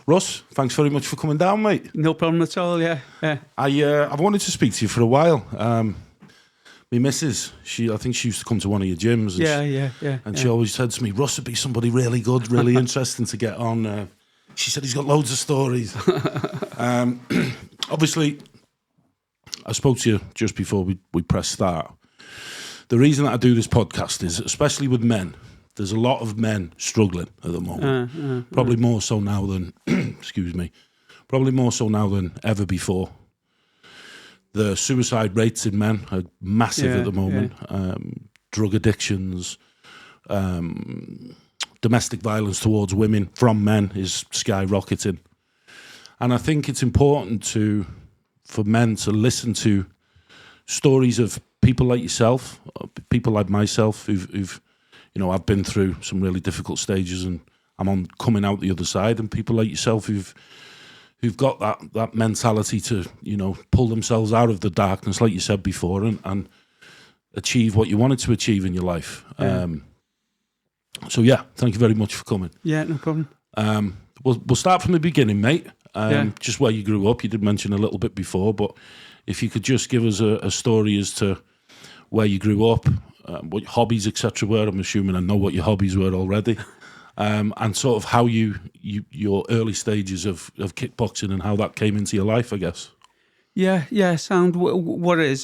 Russ, thanks very much for coming down, mate. No problem at all, yeah. I've wanted to speak to you for a while. My missus, I think she used to come to one of your gyms. And she always said to me, Russ would be somebody really good, really interesting to get on. She said he's got loads of stories. Obviously, I spoke to you just before we pressed start. The reason that I do this podcast is, especially with men, there's a lot of men struggling at the moment. Probably more so now than, excuse me, probably more so now than ever before. The suicide rates in men are massive at the moment. Drug addictions, domestic violence towards women from men is skyrocketing. And I think it's important for men to listen to stories of people like yourself, people like myself, who've I've been through some really difficult stages, and I'm coming out the other side. And people like yourself who've got that mentality to pull themselves out of the darkness, like you said before, and achieve what you wanted to achieve in your life. So thank you very much for coming. Yeah, no problem. We'll start from the beginning, mate. Just where you grew up. You did mention a little bit before, but if you could just give us a story as to where you grew up, what your hobbies, etc. were. I'm assuming I know what your hobbies were already. And sort of how your early stages of kickboxing and how that came into your life, I guess. Yeah. Sound what it is.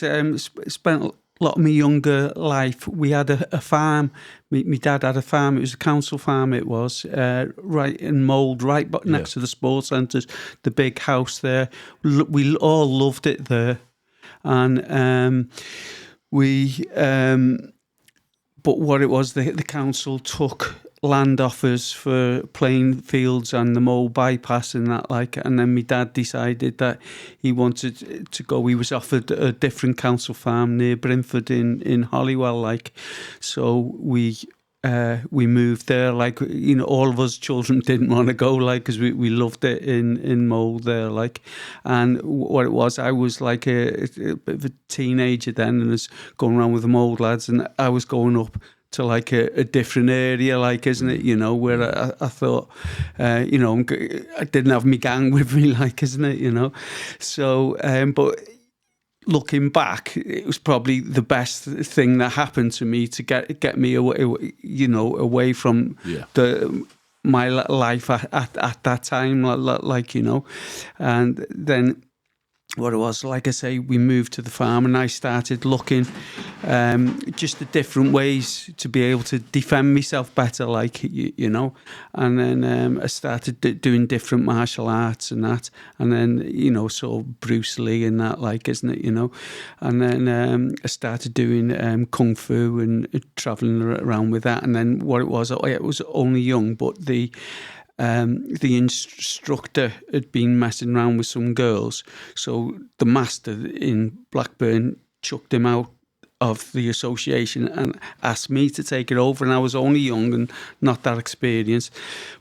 Spent a lot of my younger life. We had a farm. My dad had a farm. It was a council farm. It was right in Mould, right next to the sports centres. The big house there. We all loved it there, and but what it was, the council took land offers for playing fields and the Mole bypass and that, and then my dad decided that he wanted to go. He was offered a different council farm near Brimford in Holywell, so we moved there. All of us children didn't want to go, because we loved it in Mole there, and what it was, I was a bit of a teenager then, and was going around with the Mole lads, and I was going up to a different area, isn't it? Where I thought, I didn't have my gang with me, isn't it? So, but looking back, it was probably the best thing that happened to me to get me away, away from my life at that time, and then what it was, like I say, we moved to the farm and I started looking just at different ways to be able to defend myself better, and then I started doing different martial arts and that, and then, sort of Bruce Lee and that, isn't it, and then I started doing Kung Fu and travelling around with that, and then what it was only young, but the instructor had been messing around with some girls, so the master in Blackburn chucked him out of the association and asked me to take it over, and I was only young and not that experienced,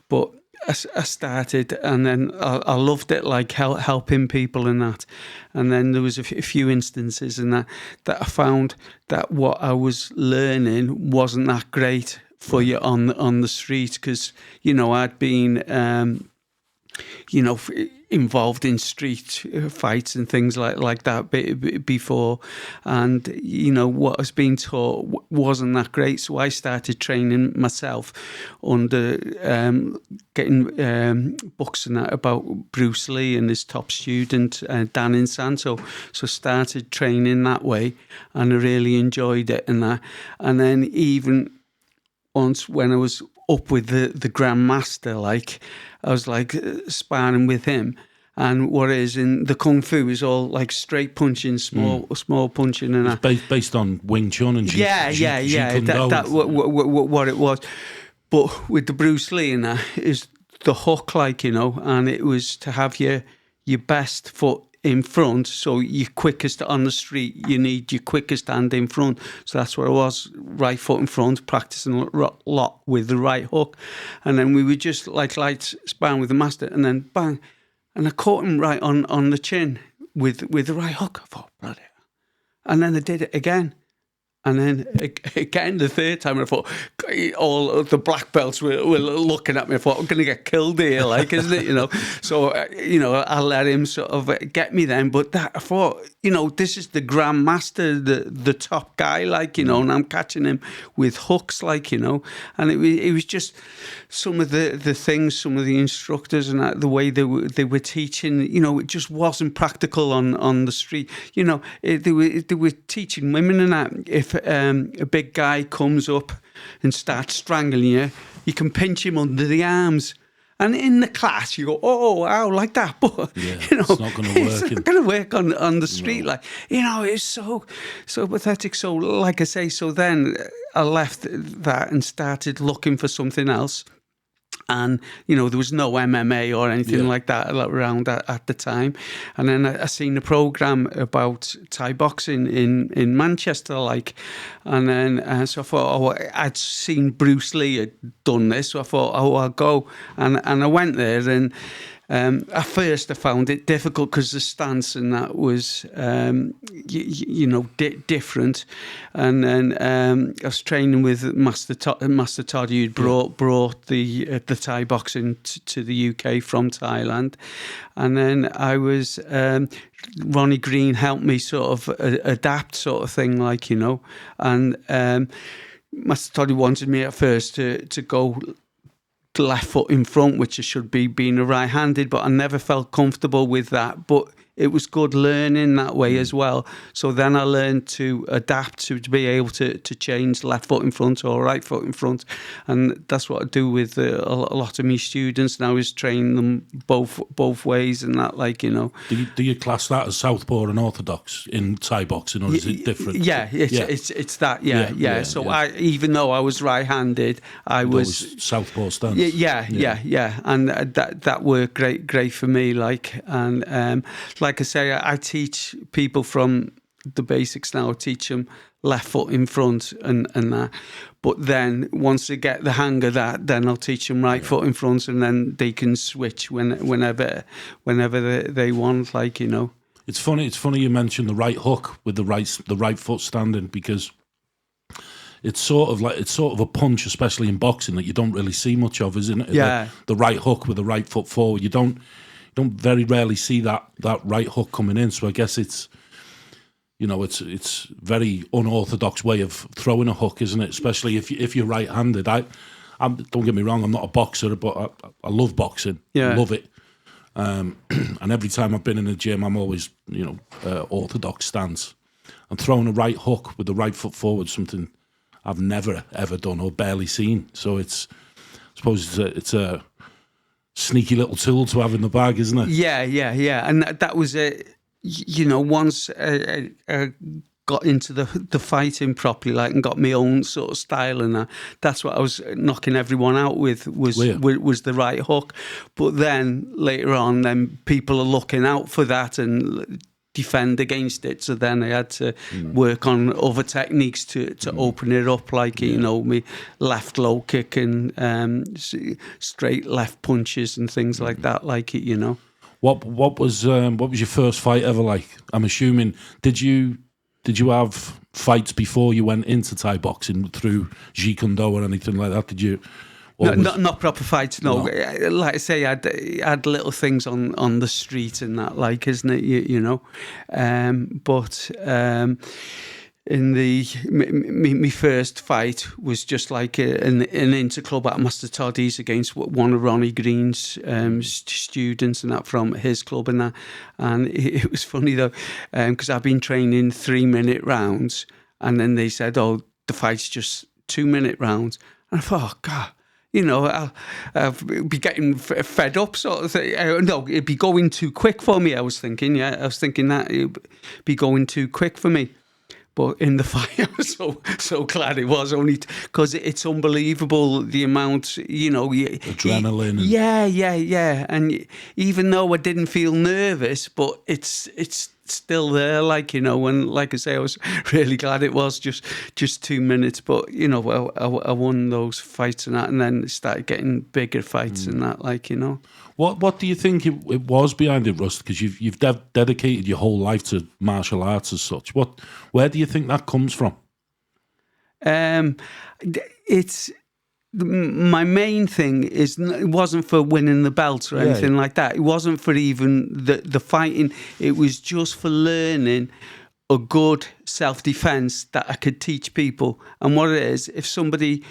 but I started, and then I loved it, helping people and that, and then there was a few instances in that I found that what I was learning wasn't that great for you on the street, because I'd been involved in street fights and things like that before, and what I was being taught wasn't that great, so I started training myself under getting books and that about Bruce Lee and his top student Dan Insanto, so started training that way, and I really enjoyed it and that, and then even once when I was up with the Grand Master, I was sparring with him, and what it is in the Kung Fu is all straight punching, small punching, and it's based on Wing Chun and that what it was. But with the Bruce Lee and that is the hook, and it was to have your best foot in front, so you're quickest on the street, you need your quickest hand in front, so that's where I was, right foot in front, practicing a lot with the right hook, and then we would just light sparring with the master, and then bang, and I caught him right on the chin with the right hook. I thought, bloody hell. And then I did it again, And then again, the third time, I thought all of the black belts were looking at me. I thought, I'm going to get killed here, like, isn't it? You know, so I let him sort of get me then. But that, I thought, this is the grandmaster, the top guy, like, and I'm catching him with hooks, like, and it was just some of the things, some of the instructors and the way they were teaching. It just wasn't practical on the street. They were teaching women and that. If a big guy comes up and starts strangling you, you can pinch him under the arms. And in the class, you go, oh, ow, like that. But, it's not going to work. It's not going to work on the street. No. Like, it's so pathetic. So, like I say, so then I left that and started looking for something else. And, there was no MMA or anything like that around at the time. And then I seen a programme about Thai boxing in Manchester, like. And then, so I thought, I'd seen Bruce Lee had done this. So I thought, I'll go. And I went there and... at first, I found it difficult because the stance and that was, different. And then I was training with Master Todd, who'd brought the Thai boxing to the UK from Thailand. And then I was, Ronnie Green helped me sort of adapt sort of thing, like, And Master Todd wanted me at first to go left foot in front, which I should be being a right-handed, but I never felt comfortable with that. But it was good learning that way as well. So then I learned to adapt to be able to change left foot in front or right foot in front. And that's what I do with a lot of my students now, is train them both ways and that, like, Do you class that as southpaw and orthodox in Thai boxing, or is it different? Yeah, it's that, yeah. So I, even though I was right-handed, I was southpaw stance. Yeah. And that worked great for me, like, and like I say, I teach people from the basics now. I teach them left foot in front and that. But then once they get the hang of that, then I'll teach them right foot in front, and then they can switch whenever they want, like, It's funny you mentioned the right hook with the right foot standing, because it's sort of a punch, especially in boxing, that you don't really see much of, isn't it? Yeah. The right hook with the right foot forward. You don't very rarely see that right hook coming in. So I guess it's very unorthodox way of throwing a hook, isn't it? Especially if you're right-handed. Don't get me wrong, I'm not a boxer, but I love boxing. Yeah. I love it. And every time I've been in the gym, I'm always orthodox stance. And throwing a right hook with the right foot forward, something I've never ever done or barely seen. So I suppose it's a sneaky little tool to have in the bag, isn't it? Yeah. And that was it. Once I got into the fighting properly, like, and got my own sort of style, and that's what I was knocking everyone out with was the right hook. But then later on, then people are looking out for that and defend against it. So then I had to work on other techniques to open it up, like, me left low kick and straight left punches and things like that, like it, What was your first fight ever like? I'm assuming, did you have fights before you went into Thai boxing through Jeet Kune Do or anything like that? Did you? No, not proper fights, no. Like I say, I had little things on the street and that, like, isn't it, But in my first fight was just like an interclub at Master Toddy's against one of Ronnie Green's students and that, from his club and that. And it was funny though, because I've been training 3-minute rounds, and then they said, oh, the fight's just 2-minute rounds. And I thought, oh, God. I'll be getting fed up, sort of thing. No, it'd be going too quick for me, I was thinking that it'd be going too quick for me. But in the fight, I was so glad it was, only because it's unbelievable the amount, adrenaline. Yeah. And even though I didn't feel nervous, but it's still there, like, and like I say, I was really glad it was just 2 minutes. But I won those fights and that, and then started getting bigger fights and that, like, What do you think it was behind it, Russ? Because you've dedicated your whole life to martial arts as such. Where do you think that comes from? It's my main thing is it wasn't for winning the belt or anything like that. It wasn't for even the fighting. It was just for learning a good self-defense that I could teach people. And what it is, if somebody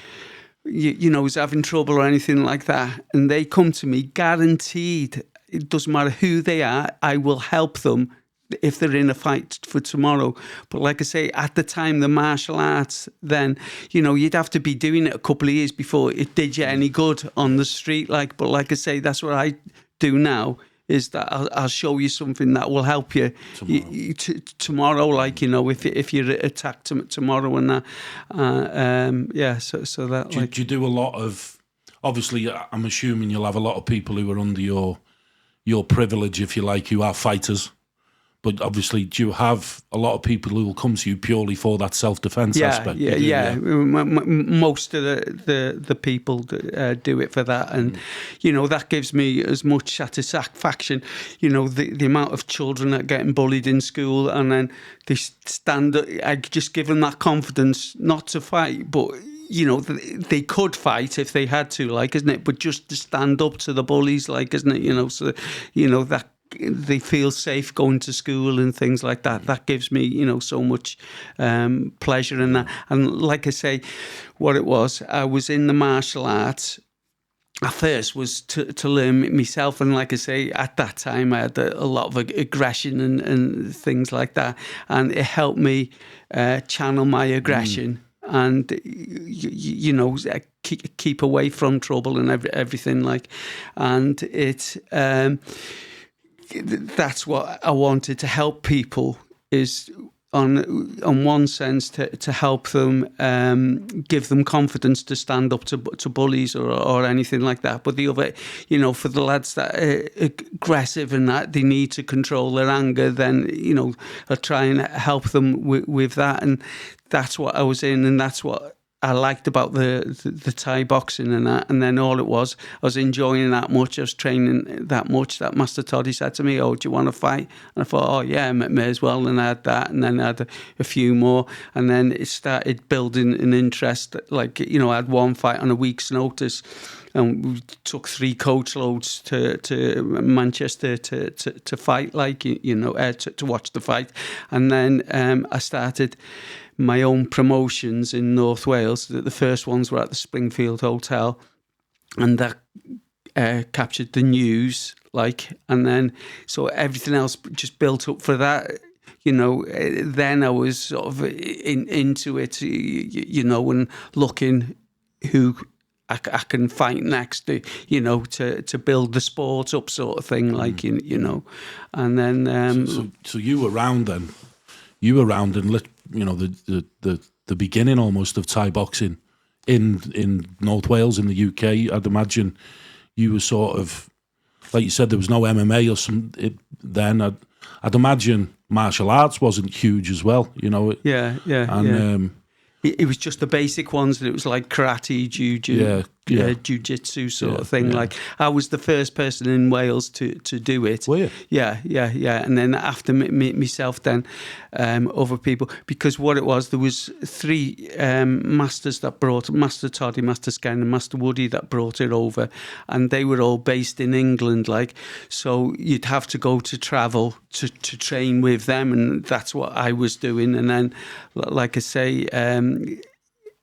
you know is having trouble or anything like that, and they come to me, guaranteed, it doesn't matter who they are, I will help them if they're in a fight for tomorrow. But like I say, at the time, the martial arts, then, you know, you'd have to be doing it a couple of years before it did you any good on the street. But like I say, that's what I do now, is that I'll show you something that will help you tomorrow. Like, you know, if you're attacked tomorrow and that. So that. Do you do a lot of, obviously, I'm assuming you'll have a lot of people who are under your privilege, if you like, who are fighters. But obviously, do you have a lot of people who will come to you purely for that self-defense aspect? Yeah. Most of the people do it for that. And, you know, that gives me as much satisfaction. You know, the amount of children that are getting bullied in school, and then they stand up. I just give them that confidence not to fight, but, you know, they could fight if they had to, like, isn't it? But just to stand up to the bullies, like, isn't it? You know, so, you know, that they feel safe going to school and things like that. That gives me, you know, so much pleasure in that. And like I say, what it was, I was in the martial arts at first was to learn myself. And like I say, at that time, I had a lot of aggression and things like that. And it helped me channel my aggression. And you know, keep away from trouble and everything, like. And it's that's what I wanted to help people, is on one sense to help them, give them confidence to stand up to bullies or anything like that. But the other, you know, for the lads that are aggressive and that they need to control their anger, then, you know, I try and help them with that. And that's what I was in, and that's what I liked about the Thai boxing and that. And then all it was, I was enjoying that much, I was training that much, that Master Toddy said to me, "Oh, do you want to fight?" And I thought, oh yeah, may as well. And I had that, and then I had a few more, and then it started building an interest. Like, you know, I had one fight on a week's notice, and we took 3 coach loads to Manchester to fight, like, you know, to watch the fight. And then I started my own promotions in North Wales. The first ones were at the Springfield Hotel, and that captured the news, like, and then so everything else just built up for that. You know, then I was sort of into it, you know, and looking who I can fight next, you know, to build the sport up, sort of thing, like, you know. And then so you were around then. You were around and you know, the beginning almost of Thai boxing in North Wales, in the UK. I'd imagine you were sort of, like you said, there was no MMA or something then. I'd imagine martial arts wasn't huge as well, you know. Yeah. It was just the basic ones. That it was like karate, jiu-jitsu sort of thing. Yeah. Like, I was the first person in Wales to do it. Were you? Yeah. And then after myself, then other people. Because what it was, there was 3 masters that brought, Master Toddy, Master Sken and Master Woody, that brought it over. And they were all based in England, like. So you'd have to go to travel to train with them. And that's what I was doing. And then, like I say,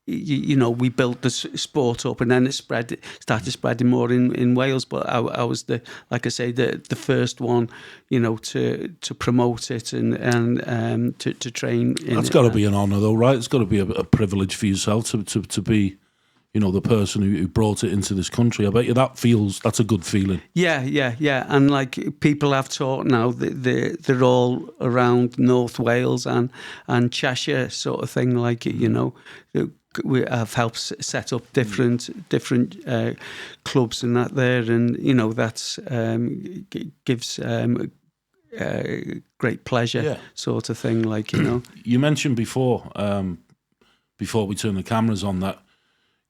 you know, we built the sport up, and then it started spreading more in Wales. But I was like I say, the first one, you know, to promote it and to train. That's got to be an honour, though, right? It's got to be a privilege for yourself to be, you know, the person who brought it into this country. I bet you that's a good feeling. Yeah. And like, people have taught now, they're all around North Wales and Cheshire, sort of thing, like, you know. We have helped set up different clubs and that there, and, you know, that's gives great pleasure, sort of thing, like, you know. You mentioned before we turned the cameras on, that,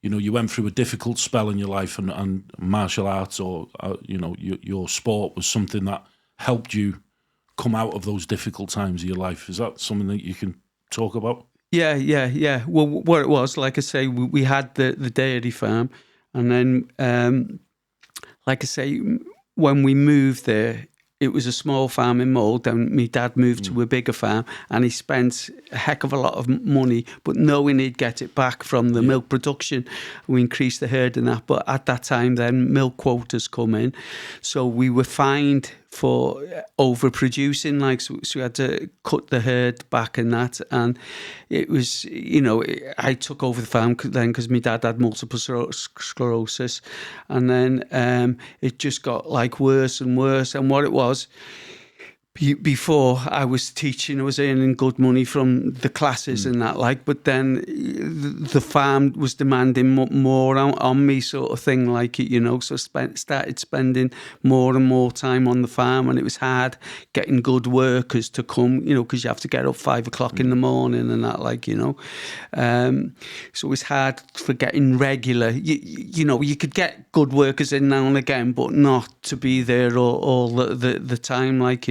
you know, you went through a difficult spell in your life, and martial arts, or you know, your sport was something that helped you come out of those difficult times of your life. Is that something that you can talk about? Yeah. Well, what it was, like I say, we had the dairy farm, and then, like I say, when we moved there, it was a small farm in Mold, and my dad moved to a bigger farm, and he spent a heck of a lot of money, but knowing he'd get it back from the milk production. We increased the herd and that, but at that time then milk quotas come in, so we were fined for overproducing, like, so we had to cut the herd back and that, and it was, I took over the farm then because my dad had multiple sclerosis, and then it just got like worse and worse. And what it was, before I was teaching, I was earning good money from the classes and that, like, but then the farm was demanding more on me, sort of thing, like, so started spending more and more time on the farm, and it was hard getting good workers to come, because you have to get up 5 o'clock in the morning and that, like, so it was hard for getting regular, you could get good workers in now and again, but not to be there all the time, like,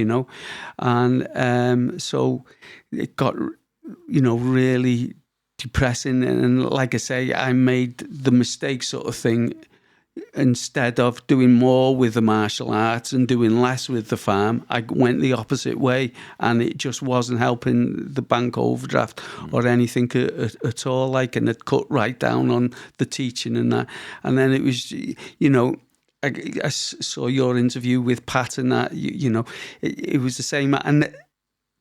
and so it got, really depressing. And like I say, I made the mistake, sort of thing, instead of doing more with the martial arts and doing less with the farm, I went the opposite way, and it just wasn't helping the bank overdraft or anything at all, like, and it cut right down on the teaching and that. And then it was, I saw your interview with Pat and that, it was the same. And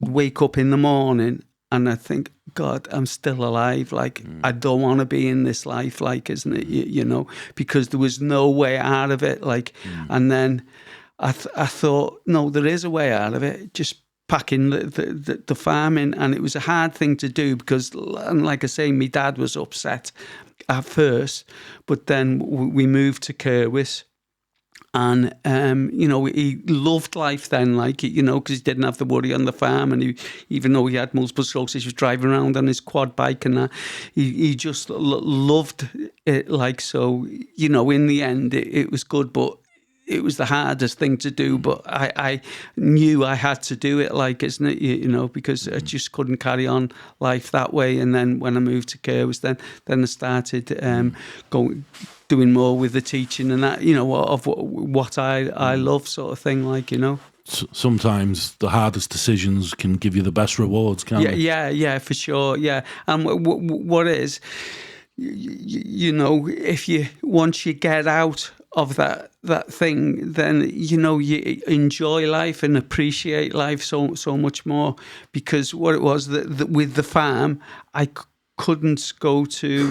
wake up in the morning and I think, God, I'm still alive. Like, I don't want to be in this life, like, isn't it? Because there was no way out of it. Like, and then I thought, no, there is a way out of it. Just packing the farm in. And it was a hard thing to do because, and like I say, my dad was upset at first, but then we moved to Kerwis. And, he loved life then, like, because he didn't have to worry on the farm. And even though he had multiple sclerosis, he was driving around on his quad bike and that. He just loved it, like, so, in the end, it was good, but it was the hardest thing to do. But I knew I had to do it, like, isn't it, because I just couldn't carry on life that way. And then when I moved to Kerwis, then I started doing more with the teaching and that, of what I love, sort of thing, like, Sometimes the hardest decisions can give you the best rewards, can't they? Yeah, for sure, yeah. And what is, if once you get out of that thing, then you enjoy life and appreciate life so much more. Because what it was that with the farm, I couldn't go to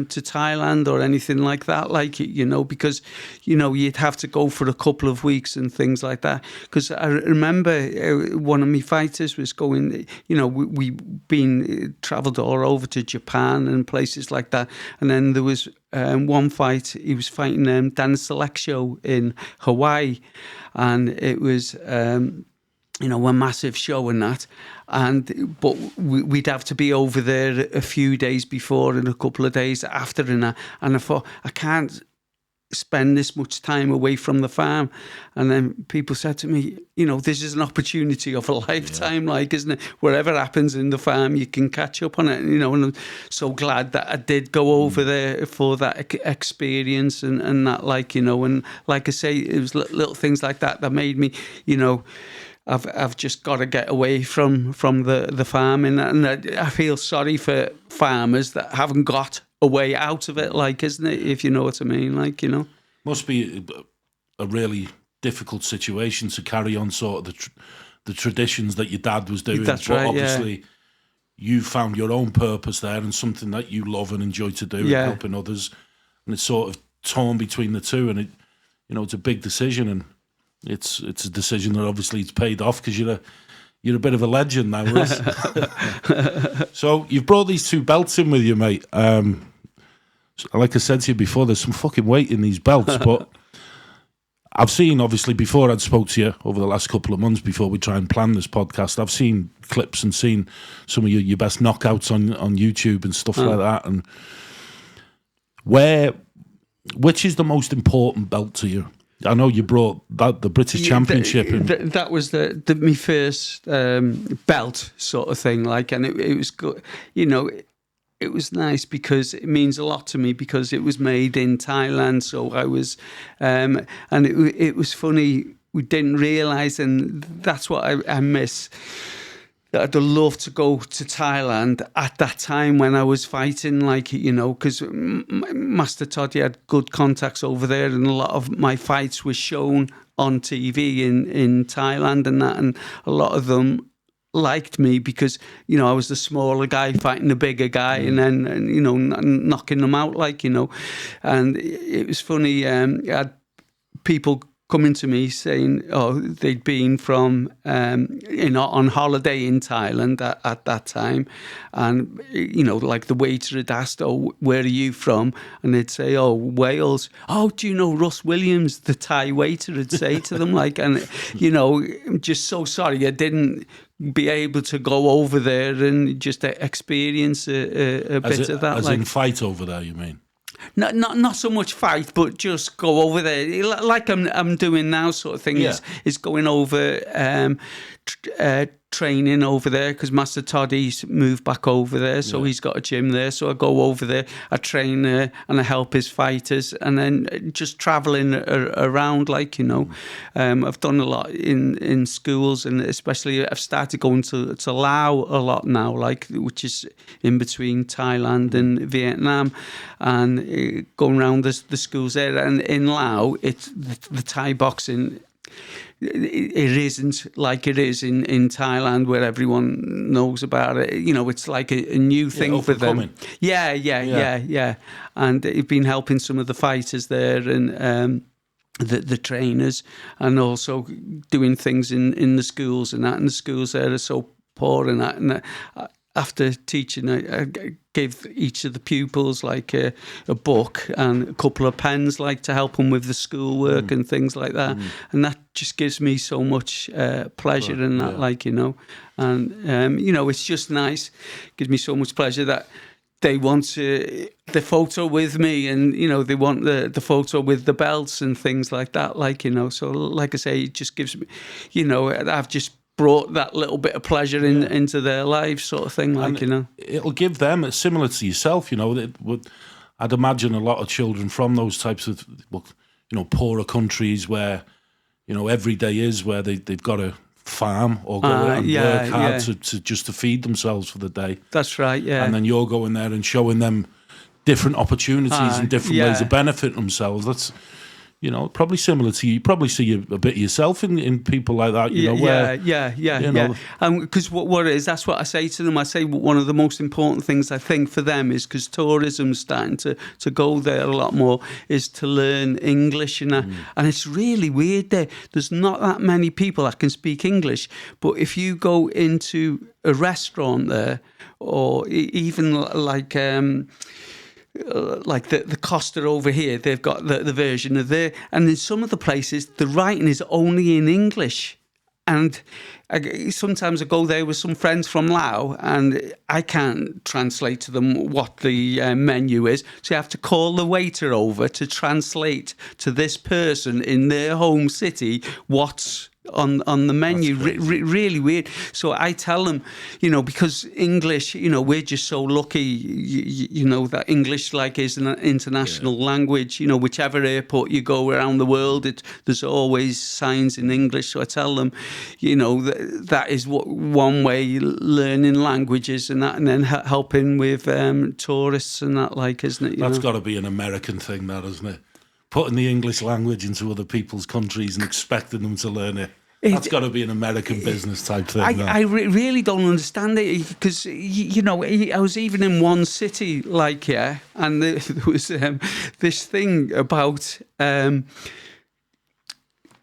Thailand or anything like that, like, because you'd have to go for a couple of weeks and things like that. Because I remember one of my fighters was going, we travelled all over to Japan and places like that, and then there was one fight, he was fighting Dan Selexio in Hawaii, and it was a massive show and that, but we'd have to be over there a few days before and a couple of days after and that, and I thought, I can't spend this much time away from the farm. And then people said to me, this is an opportunity of a lifetime, like, isn't it? Whatever happens in the farm, you can catch up on it, and I'm so glad that I did go over there for that experience and that, like, and like I say, it was little things like that made me, I've just got to get away from the farming, and I feel sorry for farmers that haven't got a way out of it, like, isn't it? If you know what I mean, like, Must be a really difficult situation to carry on sort of the traditions that your dad was doing. That's but right, obviously, you found your own purpose there and something that you love and enjoy to do, and helping others, and it's sort of torn between the two, and it's a big decision, and it's a decision that obviously it's paid off because you're a bit of a legend now, Russ. So you've brought these 2 belts in with you, mate. Like I said to you before, there's some fucking weight in these belts, but I've seen, obviously, before I'd spoke to you over the last couple of months before we try and plan this podcast, I've seen clips and seen some of your best knockouts on YouTube and stuff like that. And which is the most important belt to you? I know you brought the British Championship. That was my first belt sort of thing, like, and it was good, you know. It was nice because it means a lot to me because it was made in Thailand. So I was, and it was funny. We didn't realise, and that's what I miss. I'd love to go to Thailand at that time when I was fighting, like, you know, because Master Toddy had good contacts over there, and a lot of my fights were shown on TV in Thailand and that, and a lot of them liked me because, you know, I was the smaller guy fighting the bigger guy, and then, you know, knocking them out, like, you know. And it was funny, I had people coming to me saying, oh, they'd been from, you know, on holiday in Thailand at that time. And, you know, like the waiter had asked, oh, where are you from? And they'd say, oh, Wales. Oh, do you know Russ Williams, the Thai waiter, would say to them, like, and, you know, I'm just so sorry I didn't be able to go over there and just experience a bit of that. As like, in fight over there, you mean? Not so much fight, but just go over there, like I'm doing now, sort of thing. Yeah. Is going over, training over there because Master Toddy's moved back over there, so he's got a gym there. So I go over there, I train there, and I help his fighters, and then just traveling around, like, you know. I've done a lot in schools, and especially I've started going to Laos a lot now, like, which is in between Thailand and Vietnam, and going around the schools there. And in Laos, it's the Thai boxing. It isn't like it is in Thailand where everyone knows about it. You know, it's like a new thing for them. Yeah. And they've been helping some of the fighters there and the trainers, and also doing things in the schools and that. And the schools there are so poor and that. And after teaching, I gave each of the pupils like a book and a couple of pens, like, to help them with the schoolwork and things like that. And that just gives me so much pleasure in that, like, you know. And, you know, it's just nice. Gives me so much pleasure that they want the photo with me, and, you know, they want the photo with the belts and things like that, like, you know. So, like I say, it just gives me, you know, I've just brought that little bit of pleasure into their lives, sort of thing, like, and, you know. It'll give them, similar to yourself, you know, I'd imagine a lot of children from those types of, you know, poorer countries where, you know, every day is where they've got to farm or go out and work hard to feed themselves for the day. That's right, yeah. And then you're going there and showing them different opportunities and different ways of benefiting themselves. That's, you know, probably similar to you. Probably see a bit of yourself in people like that, you know. Because what it is, that's what I say to them. I say one of the most important things I think for them is, because tourism's starting to go there a lot more, is to learn English and that. And it's really weird there. There's not that many people that can speak English, but if you go into a restaurant there, or even like the Costa over here, they've got the version of there, and in some of the places the writing is only in English. And sometimes I go there with some friends from Laos, and I can't translate to them what the menu is, so you have to call the waiter over to translate to this person in their home city what's on the menu. Really weird. So I tell them, you know, because English, you know, we're just so lucky, you know, that English, like, is an international language. You know, whichever airport you go around the world, there's always signs in English. So I tell them, you know, that is one way learning languages and that, and then helping with tourists and that, like, isn't it? That's got to be an American thing, that, isn't it? Putting the English language into other people's countries and expecting them to learn it. That's got to be an American business type thing. I really don't understand it, because, you know, I was even in one city, like, and there was this thing about in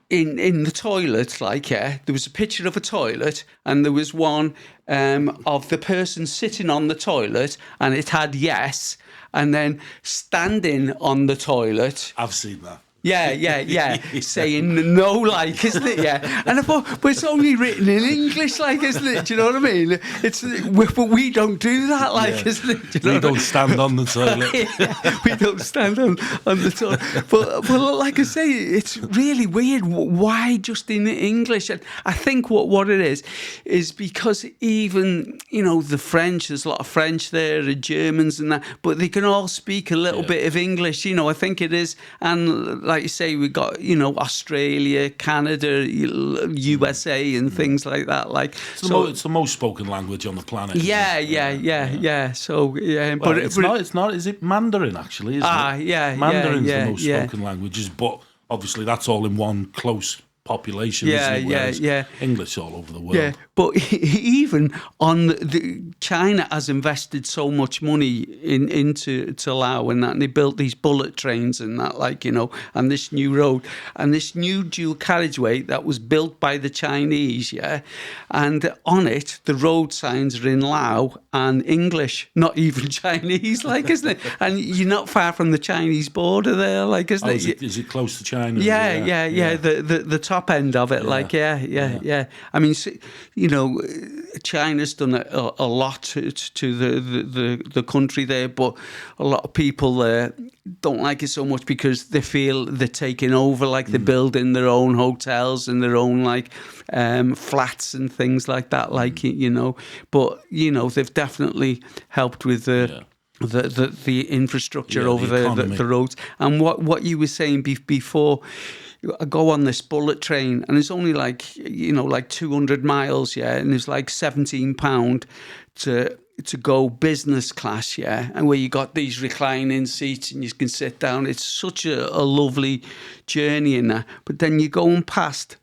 the toilet, like, there was a picture of a toilet, and there was one of the person sitting on the toilet, and it had yes, and then standing on the toilet. I've seen that. saying no, like, isn't it? Yeah. And I thought, but it's only written in English, like, isn't it? Do you know what I mean? But we don't do that, like, isn't it? Do you know we don't stand on the toilet. We don't stand on the toilet. But like I say, it's really weird. Why just in English? And I think what it is because even, the French, there's a lot of French there, the Germans and that, but they can all speak a little bit of English, I think it is. And like you say, we got, Australia, Canada, USA and things like that. Like, it's the most spoken language on the planet. Yeah. So, but it's not. Is it Mandarin, actually? Isn't it? Mandarin's the most spoken languages, but obviously that's all in one close population, isn't it? English all over the world. Yeah, but even on China has invested so much money into Laos and that, and they built these bullet trains and that, like, and this new road and this new dual carriageway that was built by the Chinese, and on it the road signs are in Lao and English, not even Chinese, like, isn't it? And you're not far from the Chinese border there, like, isn't it? Is it close to China? Yeah. The top end of it, I mean, China's done a lot to the country there, but a lot of people there don't like it so much because they feel they're taking over, like they're building their own hotels and their own flats and things like that, but they've definitely helped with the infrastructure over the roads. And what you were saying before, I go on this bullet train and it's only like 200 miles, and it's like £17 to go business class, and where you got these reclining seats and you can sit down. It's such a lovely journey in that. But then you're going past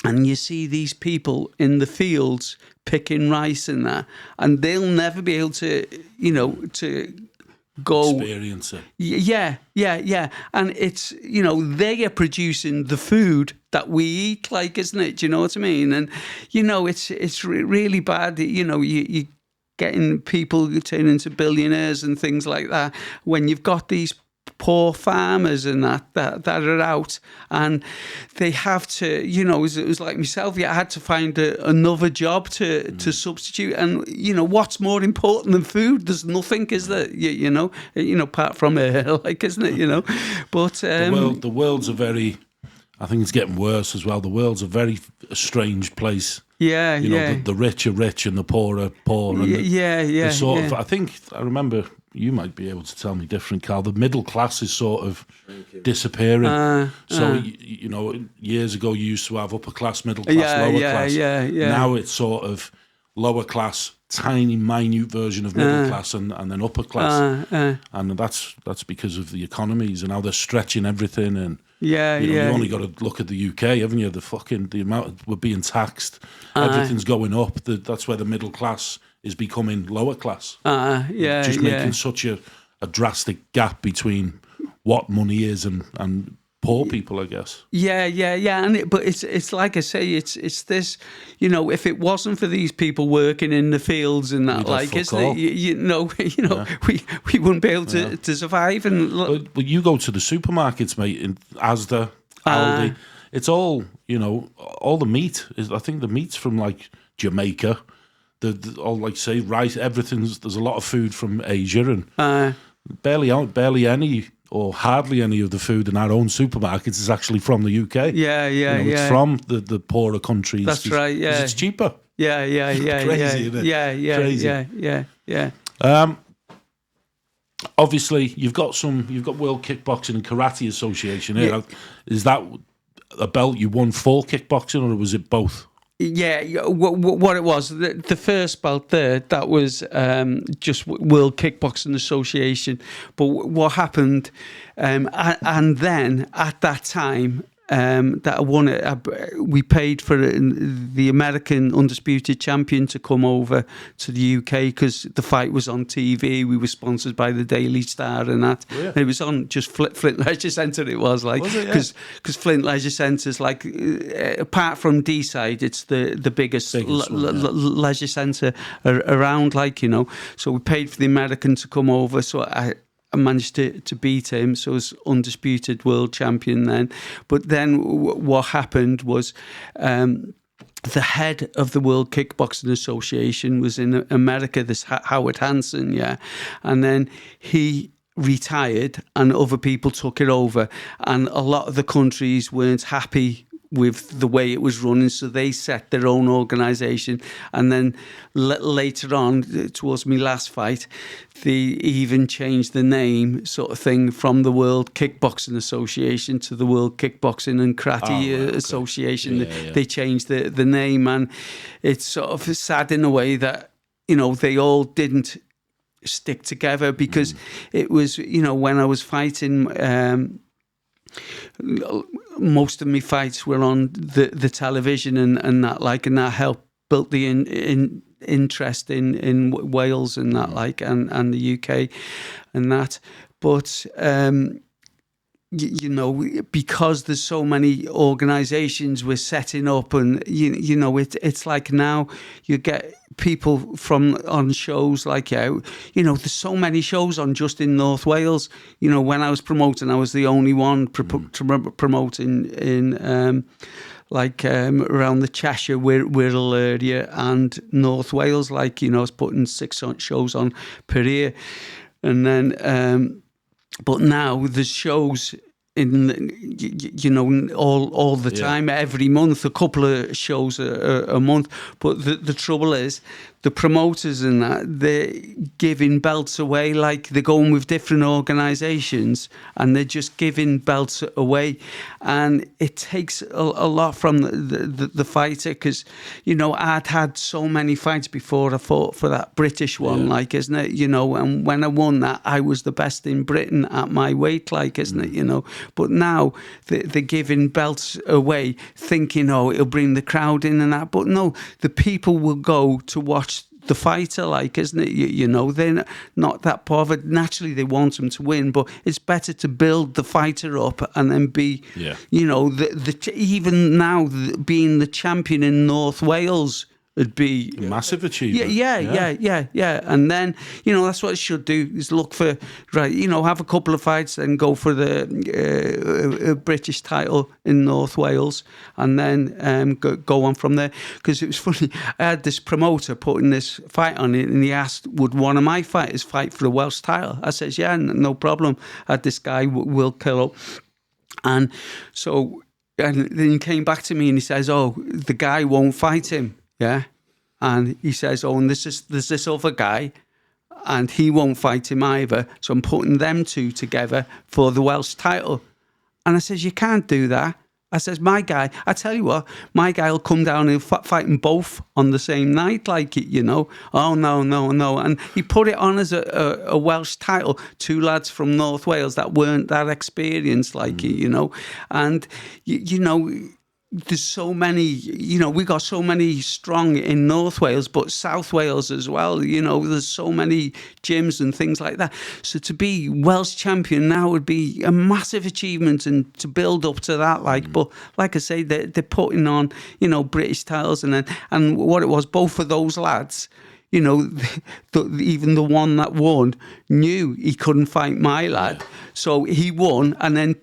and you see these people in the fields picking rice and that, and they'll never be able to, to go experience it. Yeah. And it's, they are producing the food that we eat, like, isn't it? Do you know what I mean? And, it's really bad. You getting people turning into billionaires and things like that when you've got these poor farmers and that are out, and they have to, it was like myself, I had to find another job to substitute. And what's more important than food? There's nothing, is there? Apart from air, like, isn't it? But the world's a very, I think it's getting worse as well. The world's a very strange place. The rich are rich and the poor are poor. And the sort of, I remember, you might be able to tell me different, Carl. The middle class is sort of disappearing. Years ago you used to have upper class, middle class, lower class. Now it's sort of lower class, tiny, minute version of middle class, and then upper class. And that's because of the economies and how they're stretching everything. And you only got to look at the UK, haven't you? The amount we're being taxed, everything's going up. That's where the middle class is becoming lower class. Making such a drastic gap between what money is and poor people, I guess. But it's like I say, it's this, if it wasn't for these people working in the fields and that, like, isn't it? We wouldn't be able to survive. And but you go to the supermarkets, mate, in Asda, Aldi, it's all, all the meat is. I think the meat's from like Jamaica. All, like, say, rice, there's a lot of food from Asia, and barely any or hardly any of the food in our own supermarkets is actually from the UK. It's from the poorer countries. That's right, it's cheaper. Crazy, isn't it? Crazy. Obviously, you've got World Kickboxing and Karate Association here. Yeah. Is that a belt you won for kickboxing, or was it both? Yeah, what it was, the first belt there, that was just World Kickboxing Association. But what happened, and then at that time, that I won it, we paid for the American undisputed champion to come over to the UK because the fight was on TV. We were sponsored by the Daily Star and that. Yeah. And it was on just Flint Leisure Centre. It was like, because Flint Leisure Centre's like, apart from D-side, it's the biggest leisure centre around, like, So we paid for the American to come over. So I managed to beat him, so I was undisputed world champion then. But then what happened was the head of the World Kickboxing Association was in America, this Howard Hansen, yeah. And then he retired and other people took it over. And a lot of the countries weren't happy with the way it was running, so they set their own organisation. And then later on, towards my last fight, they even changed the name, sort of thing, from the World Kickboxing Association to the World Kickboxing and Karate Association. Yeah. They changed the name, and it's sort of sad in a way that, you know, they all didn't stick together, because it was, you know, when I was fighting, most of my fights were on the television and that, like, and that helped build the interest in Wales and that, like, and the UK and that. But you know, because there's so many organisations we're setting up, and you know, it's like now you get people from on shows like, you know, there's so many shows on just in North Wales. You know, when I was promoting, I was the only one promoting in around the Cheshire, Wirral area and North Wales. Like, you know, I was putting 6 shows on per year, and then but now there's shows in, you know, all the time, every month, a couple of shows a month. But the trouble is, the promoters and that, they're giving belts away, like they're going with different organisations and they're just giving belts away. And it takes a lot from the fighter, because, you know, I'd had so many fights before I fought for that British one, like, isn't it? You know, and when I won that, I was the best in Britain at my weight, like, isn't it? You know, but now they're giving belts away thinking, oh, it'll bring the crowd in and that. But no, the people will go to watch the fighter, like, isn't it? You know, they're not that bothered. Naturally, they want them to win, but it's better to build the fighter up and then be, you know, even now being the champion in North Wales would be a massive achievement. Yeah. And then, you know, that's what it should do, is look for, right, you know, have a couple of fights and go for the British title in North Wales, and then go on from there. Because it was funny, I had this promoter putting this fight on it, and he asked, would one of my fighters fight for the Welsh title? I says, yeah, no problem. I had this guy, Will Killow. And so, and then he came back to me and he says, oh, the guy won't fight him. Yeah, and he says, oh, and there's this other guy, and he won't fight him either, so I'm putting them two together for the Welsh title. And I says, you can't do that. I says, my guy, I tell you what, my guy will come down and fight them both on the same night, like, you know. Oh, no. And he put it on as a Welsh title, 2 lads from North Wales that weren't that experienced, like, you know. And, you know, there's so many, you know, we got so many strong in North Wales, but South Wales as well, you know, there's so many gyms and things like that. So to be Welsh champion now would be a massive achievement, and to build up to that, like, but like I say, they're putting on, you know, British titles, and what it was, both of those lads, you know, even the one that won knew he couldn't fight my lad, so he won, and then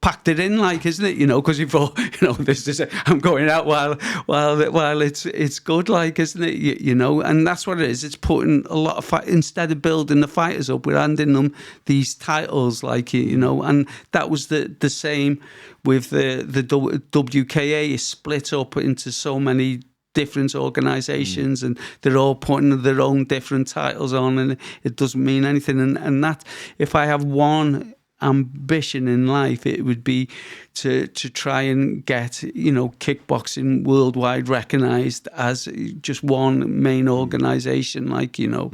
packed it in, like, isn't it? You know, because he thought, you know, this I'm going out while it's good, like, isn't it? You know, and that's what it is. It's putting a lot of fight, instead of building the fighters up, we're handing them these titles, like, you know. And that was the same with the WKA, is split up into so many different organisations, and they're all putting their own different titles on, and it doesn't mean anything. And that, if I have one ambition in life, it would be to try and get, you know, kickboxing worldwide recognised as just one main organisation, like, you know.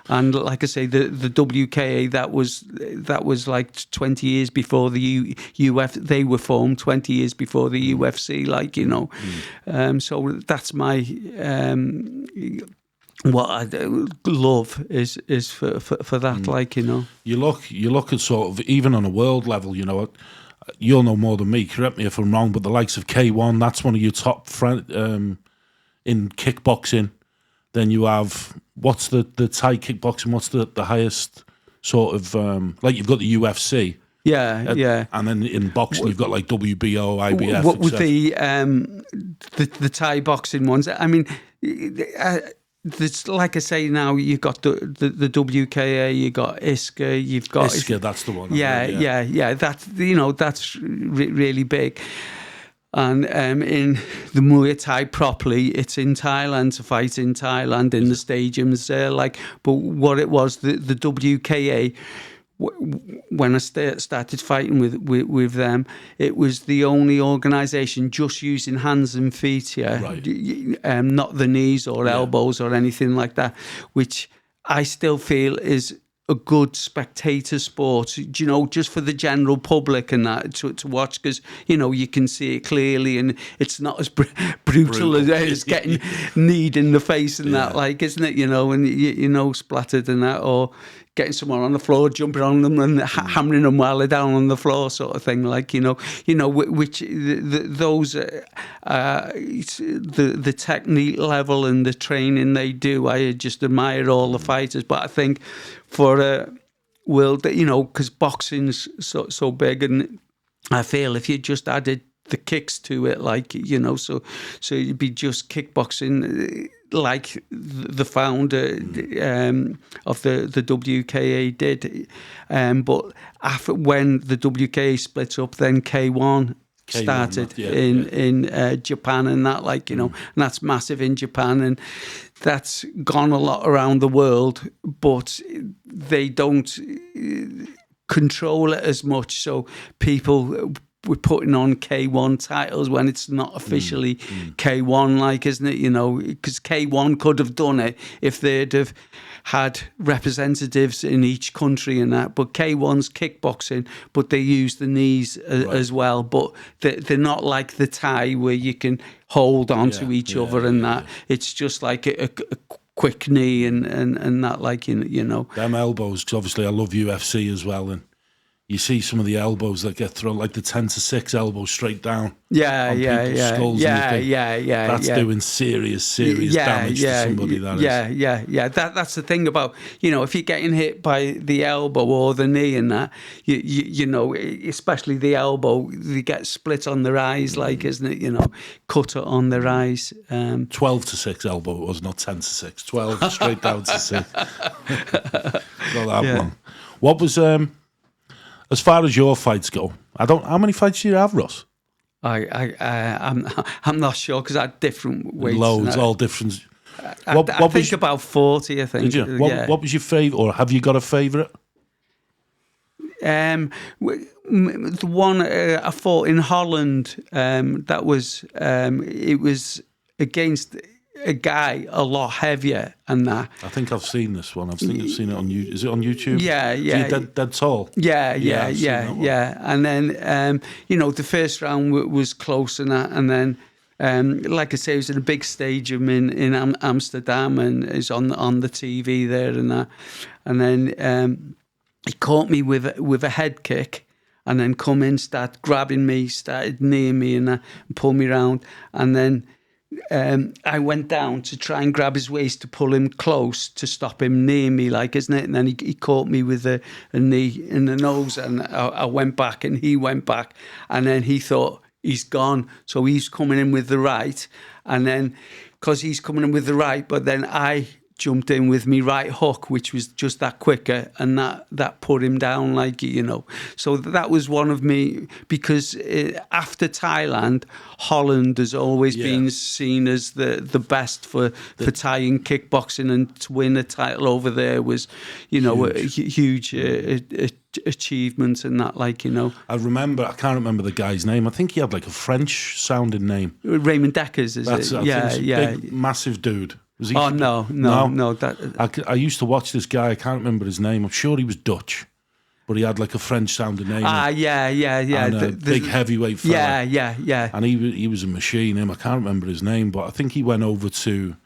And like I say, the WKA, that was like 20 years before the they were formed, 20 years before the UFC, like, you know. So that's my what I love is for that, like, you know. You look at sort of, even on a world level, you know, you'll know more than me, correct me if I'm wrong, but the likes of K1, that's one of your top in kickboxing. Then you have, what's the Thai kickboxing, what's the highest sort of like you've got the UFC. Yeah, yeah. And then in boxing, you've got like WBO, IBF. What with the Thai boxing ones? I mean, there's, like I say now, you've got the WKA, you got ISKA, you've got ISKA. That's the one. Yeah. That's that's really big. And in the Muay Thai properly, it's in Thailand to fight in Thailand in the stadiums there. But what it was, the WKA. When I started fighting with them, it was the only organisation just using hands and feet, not the knees or elbows or anything like that, which I still feel is a good spectator sport, just for the general public and that to watch, because you can see it clearly and it's not as brutal as getting kneed in the face and that, isn't it? And splattered and that, or getting someone on the floor, jumping on them and hammering them while they're down on the floor, sort of thing. Which those the technique level and the training they do, I just admire all the fighters. But I think for world, because boxing's so big, and I feel if you just added the kicks to it, so you'd be just kickboxing. Like the founder of the WKA did, but after when the WKA split up, then K1 started in Japan and that, and that's massive in Japan, and that's gone a lot around the world, but they don't control it as much, so people. We're putting on K1 titles when it's not officially K1, isn't it? Because K1 could have done it if they'd have had representatives in each country and that. But K1's kickboxing, but they use the knees as well. But they're not like the Thai where you can hold on to each other and that. It's just like a quick knee and that, Them elbows, 'cause obviously I love UFC as well, and you see some of the elbows that get thrown, like the 10-6 elbow straight down. Skulls, that's doing serious damage to somebody. That's the thing about, if you're getting hit by the elbow or the knee and that, you especially the elbow, they get split on their eyes, isn't it? Cut it on their eyes. 12-6 elbow, it was not 10-6. 12 straight down to 6. Not that long. What was as far as your fights go, how many fights do you have, Russ? I'm not sure, because I had different weights. Loads, all different. I think about 40, I think. Did you? What was your favourite, or have you got a favourite? The one I fought in Holland, that was it was against a guy a lot heavier and that. I think I've seen this one. I think I've seen it on YouTube. Is it on YouTube? Yeah. Is he dead tall? Yeah. And then, the first round was close and that. And then, like I say, it was in a big stadium in Amsterdam, and it's on the TV there and that. And then he caught me with a head kick. And then come in, started grabbing me, started kneeing me and pull me round. And then I went down to try and grab his waist to pull him close to stop him kneeing me, isn't it? And then he caught me with a knee in the nose, and I went back and he went back. And then he thought, he's gone. So he's coming in with the right. And then, because he's coming in with the right, but then I jumped in with me right hook, which was just that quicker, and that put him down, So that was one of me, because after Thailand, Holland has always been seen as the best for Thai in kickboxing, and to win a title over there was, a huge achievement and that, I can't remember the guy's name. I think he had a French sounding name. Raymond Deckers, is it? Big, massive dude. Was he? Oh, no. I used to watch this guy. I can't remember his name. I'm sure he was Dutch, but he had a French sounding name. And big heavyweight fella. Yeah. And he was a machine. I can't remember his name, but I think he went over to.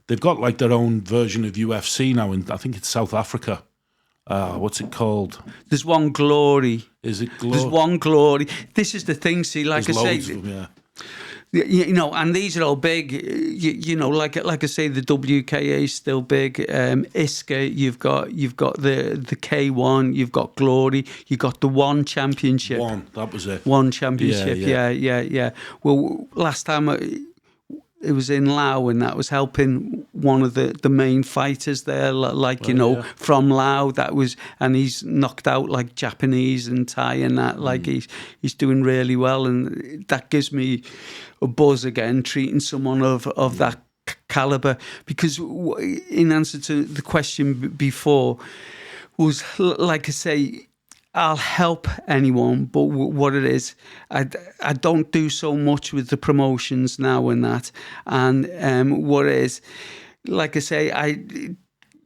They've got their own version of UFC now, and I think it's South Africa. What's it called? There's one Glory. Is it Glory? There's one Glory. This is the thing. See, There's loads of them, You know, and these are all big. You know, like I say, the WKA is still big. ISCA, you've got the K1, you've got Glory, you've got the One Championship. That was it. One Championship, yeah. Well, last time it was in Laos, and that was helping one of the main fighters there, like, you know, from Laos. That was, and he's knocked out like Japanese and Thai and that. Like he's doing really well, and that gives me a buzz again, treating someone of that caliber. Because in answer to the question before, was like I say, I'll help anyone, but what it is, I don't do so much with the promotions now and that. And what it is, like I say, I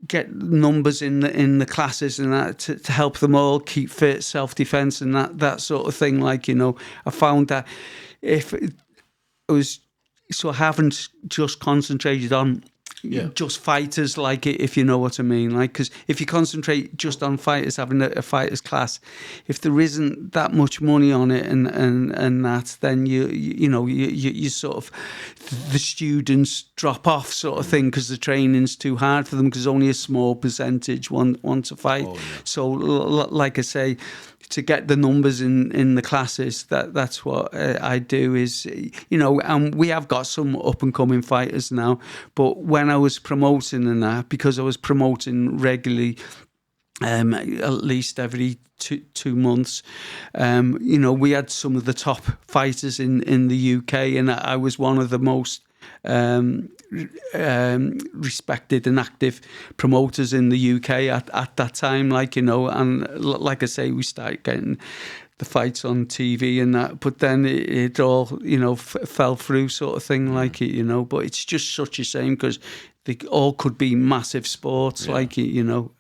get numbers in the classes and that to help them all keep fit, self-defense and that sort of thing. Like, you know, I found that if it was, so I haven't just concentrated on just fighters, like, if you know what I mean, like, because if you concentrate just on fighters, having a fighters class, if there isn't that much money on it and that, then you sort of, the students drop off, sort of thing, because the training's too hard for them, because only a small percentage want to fight. So like I say, to get the numbers in the classes, that's what I do is, you know, and we have got some up and coming fighters now, but when I was promoting and that, because I was promoting regularly, at least every two months, you know, we had some of the top fighters in the UK, and I was one of the most respected and active promoters in the UK at that time, like, you know, and like I say, we started getting the fights on TV and that, but then it all, you know, fell through, sort of thing, like, you know. But it's just such a shame, because they all could be massive sports, like, you know.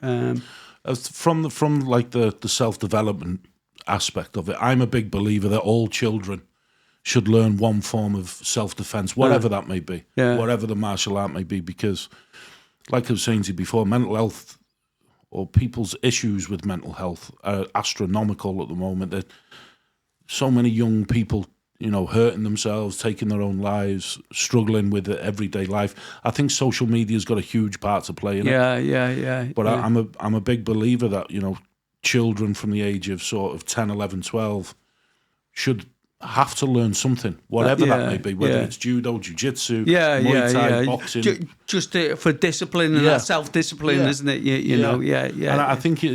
From like the self-development aspect of it, I'm a big believer that all children should learn one form of self-defense, whatever that may be, whatever the martial art may be, because, like I was saying to you before, mental health, or people's issues with mental health, are astronomical at the moment. That so many young people, you know, hurting themselves, taking their own lives, struggling with everyday life. I think social media's got a huge part to play in it. Yeah. But I'm a big believer that, you know, children from the age of sort of 10, 11, 12 should have to learn something, whatever that may be, whether it's judo, jiu-jitsu, Muay Thai, boxing. Just for discipline and that self-discipline, isn't it? You know, And I think,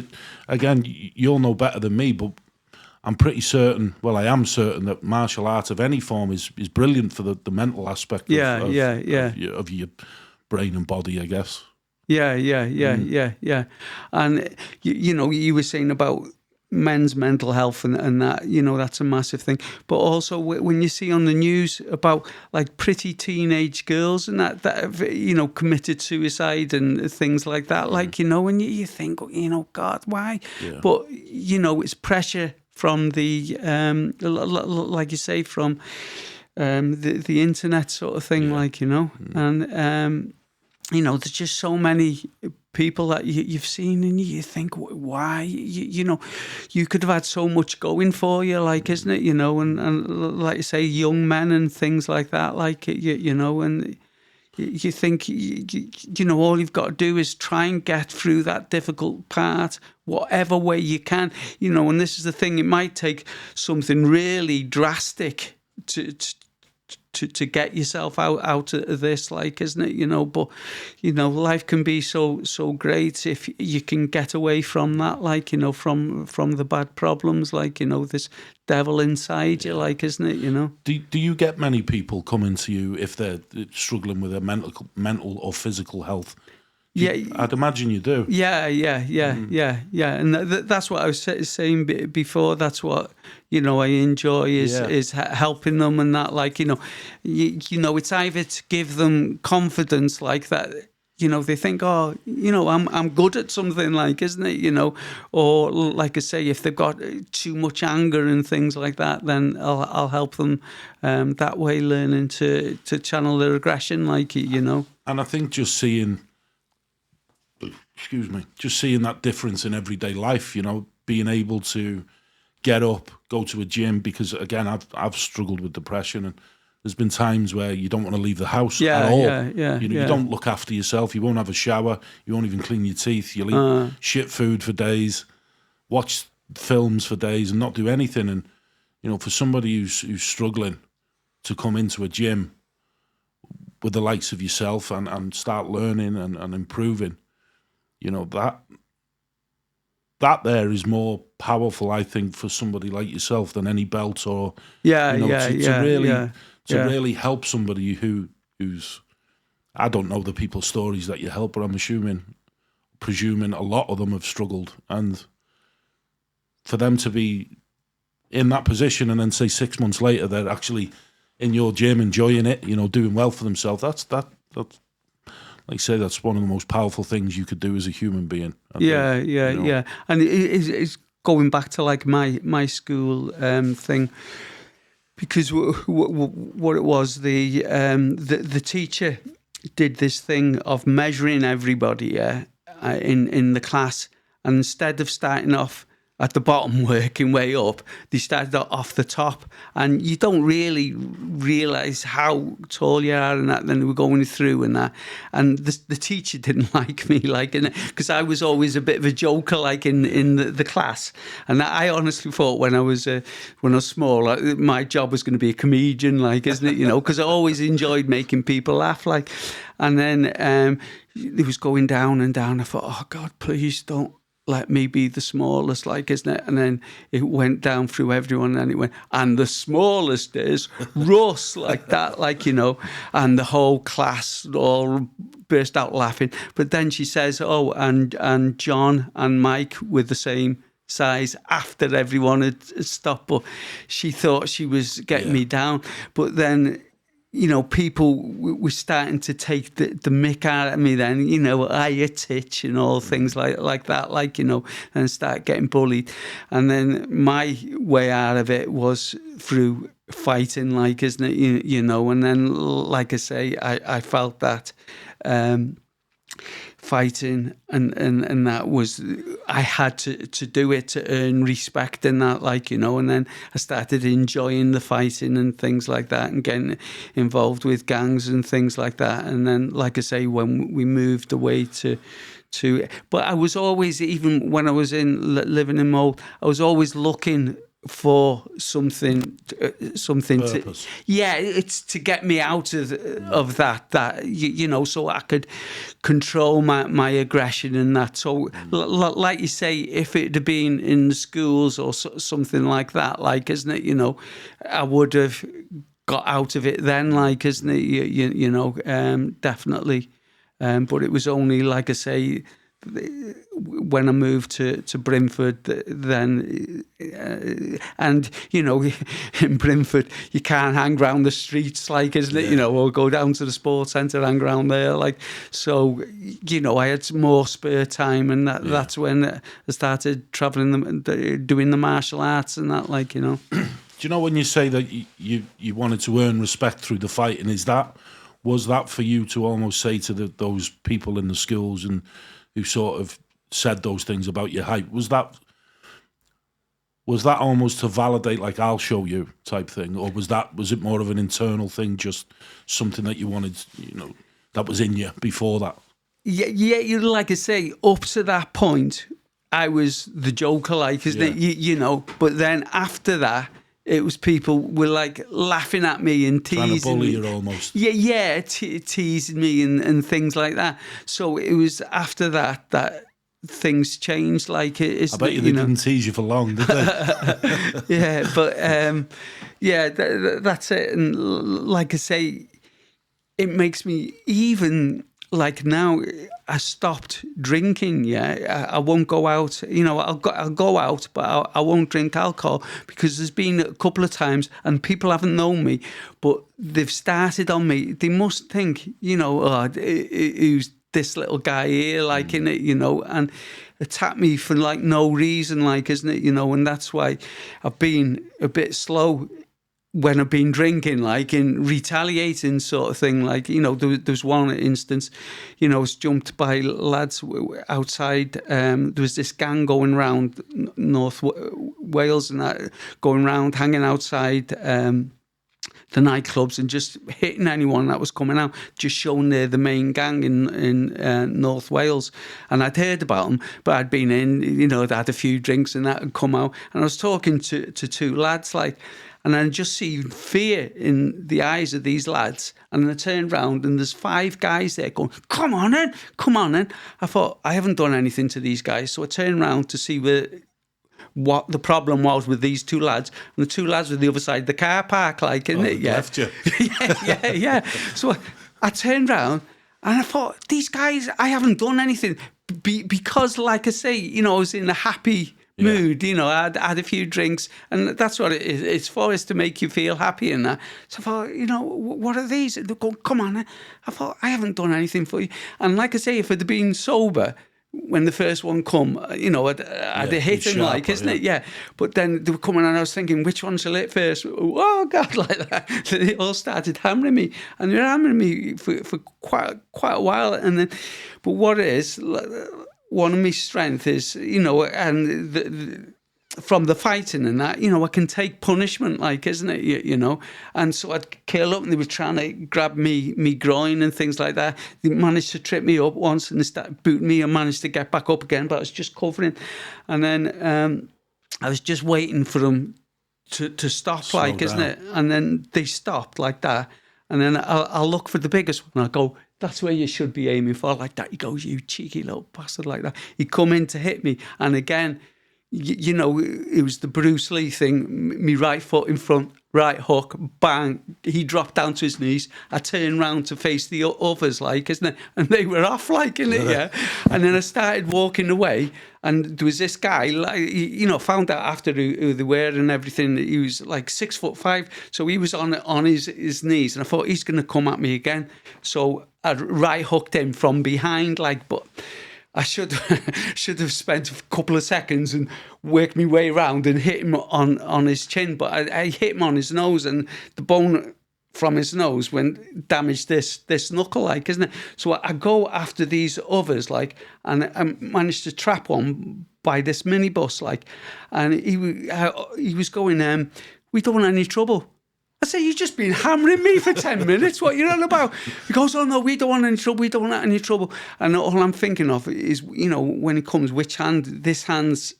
again, you'll know better than me, but I'm pretty certain, well, I am certain that martial art of any form is brilliant for the mental aspect of your brain and body, I guess. Yeah. And, you know, you were saying about men's mental health and that, you know, that's a massive thing. But also when you see on the news about like pretty teenage girls and that have, you know, committed suicide and things like that, like, you know, and you think, you know, God, why? But, you know, it's pressure from the, like you say, from the internet sort of thing, like, you know, and, you know, there's just so many people that you've seen and you think, why? You know, you could have had so much going for you, like, isn't it? You know, and like you say, young men and things like that, like, you know, and you think, you know, all you've got to do is try and get through that difficult part, whatever way you can, you know. And this is the thing, it might take something really drastic to get yourself out of this, like, isn't it? You know, but, you know, life can be so great if you can get away from that, like, you know, from the bad problems, like, you know, this devil inside you, like, isn't it? You know. Do you get many people coming to you if they're struggling with their mental or physical health? I'd imagine you do. Yeah. And that's what I was saying before. That's what, you know, I enjoy is helping them and that, like, you know, you know, it's either to give them confidence, like that, you know, they think, oh, you know, I'm good at something, like, isn't it? You know, or like I say, if they've got too much anger and things like that, then I'll help them that way, learning to channel their aggression, like, you know. And I think just seeing that difference in everyday life, you know, being able to get up, go to a gym, because again, I've struggled with depression, and There's been times where you don't want to leave the house Yeah, at all. yeah, You don't look after yourself. You won't have a shower. You won't even clean your teeth. You'll eat shit food for days, watch films for days, and not do anything. And for somebody who's struggling to come into a gym with the likes of yourself and start learning and improving, that there is more powerful, I think, for somebody like yourself than any belt or to really help somebody who's, I don't know the people's stories that you help, but I'm presuming a lot of them have struggled, and for them to be in that position and then say 6 months later they're actually in your gym enjoying it, doing well for themselves, that's like I say, that's one of the most powerful things you could do as a human being. Yeah. And it's going back to like my school thing, because what it was, the teacher did this thing of measuring everybody in the class, and instead of starting off at the bottom, working way up, they started off the top, and you don't really realise how tall you are and that. Then they were going through and that, and the teacher didn't like me, because I was always a bit of a joker, in the class, and I honestly thought when I was small, my job was going to be a comedian, isn't it? Because I always enjoyed making people laugh, and then it was going down and down. I thought, oh God, please don't let me be the smallest, isn't it? And then it went down through everyone, and it went, and the smallest is Russ, like that, and the whole class all burst out laughing. But then she says, oh, and John and Mike were the same size after everyone had stopped, but she thought she was getting me down. But then, people were starting to take the mick out of me then, I a titch and all things like that, and start getting bullied. And then my way out of it was through fighting, isn't it, and then, like I say, I felt that fighting and that was, I had to do it to earn respect and that, and then I started enjoying the fighting and things like that, and getting involved with gangs and things like that. And then, like I say, when we moved away to but I was always, even when I was living in Mold, I was always looking for something Purpose. it's to get me out of that so I could control my aggression and that. So like you say, if it had been in the schools or something like that, isn't it, I would have got out of it then, isn't it, definitely. But it was only, like I say, when I moved to Brimford, then, and in Brimford you can't hang around the streets, isn't it, or go down to the sports centre, hang around there, so I had more spare time, and that's when I started travelling, doing the martial arts and that, Do you know when you say that you wanted to earn respect through the fighting, was that for you to almost say to those people in the schools and who sort of said those things about your height? Was that almost to validate, I'll show you type thing, or was it more of an internal thing, just something that you wanted, that was in you before that? Yeah. Like I say, up to that point, I was the joker, isn't it? But then after that, it was people were laughing at me and teasing me. Trying to bully you almost. Yeah, teasing me and things like that. So it was after that things changed. I bet you they didn't tease you for long, did they? Yeah, but that's it. And like I say, it makes me even. Now, I stopped drinking. Yeah, I won't go out. I'll go out, but I won't drink alcohol, because there's been a couple of times, and people haven't known me, but they've started on me. They must think, who's this little guy here, in it, and attack me for no reason, isn't it, and that's why I've been a bit slow when I've been drinking, in retaliating sort of thing. There was one instance, I was jumped by lads outside. There was this gang going round North Wales and that, going round, hanging outside the the nightclubs and just hitting anyone that was coming out, just showing they're the main gang in North Wales. And I'd heard about them, but I'd been in, you know, I'd had a few drinks and that had come out. And I was talking to two lads, like, and I just see fear in the eyes of these lads. And I turned round and there's 5 guys there going, come on in, come on in. I thought, I haven't done anything to these guys. So I turned round to see what the problem was with these 2 lads. And the 2 lads were the other side of the car park, like, isn't it? Yeah. Left you. yeah. So I turned round and I thought, these guys, I haven't done anything. Because, like I say, you know, I was in a happy mood, you know, I had a few drinks, and that's what it's for, is to make you feel happy and that. So I thought, you know, what are these? They're going, come on. I thought, I haven't done anything for you. And like I say, if I'd have been sober when the first one come, you know, I'd have hit him, sharper, like, isn't it? Yeah. But then they were coming and I was thinking, which one shall hit first? Oh, God, like that. So they all started hammering me, and they were hammering me for quite a while. And then, but what it is, one of my strengths is, you know, and from the fighting and that, you know, I can take punishment, like, isn't it, you know? And so I'd curl up and they were trying to grab me groin and things like that. They managed to trip me up once and they started booting me and managed to get back up again, but I was just covering. And then I was just waiting for them to stop, Slow like, down. isn't it? And then they stopped like that. And then I'll look for the biggest one. I'll go, that's where you should be aiming for, like that. He goes, you cheeky little bastard, like that. He'd come in to hit me. And again, you know, it was the Bruce Lee thing, me right foot in front, right hook, bang. He dropped down to his knees. I turned round to face the others, like, isn't it? And they were off, like, innit, yeah? And then I started walking away, and there was this guy, like, you know, found out after who they were and everything. He was like 6'5", so he was on his knees, and I thought, he's going to come at me again. So I right hooked him from behind, like, but I should have spent a couple of seconds and worked my way around and hit him on his chin, but I hit him on his nose, and the bone from his nose went damaged this knuckle, like, isn't it? So I go after these others, like, and I managed to trap one by this minibus, like, and he was going, we don't want any trouble. I say, you've just been hammering me for 10 minutes. What you on about? He goes, oh, no, we don't want any trouble. We don't want any trouble. And all I'm thinking of is, you know, when it comes, which hand, this hand's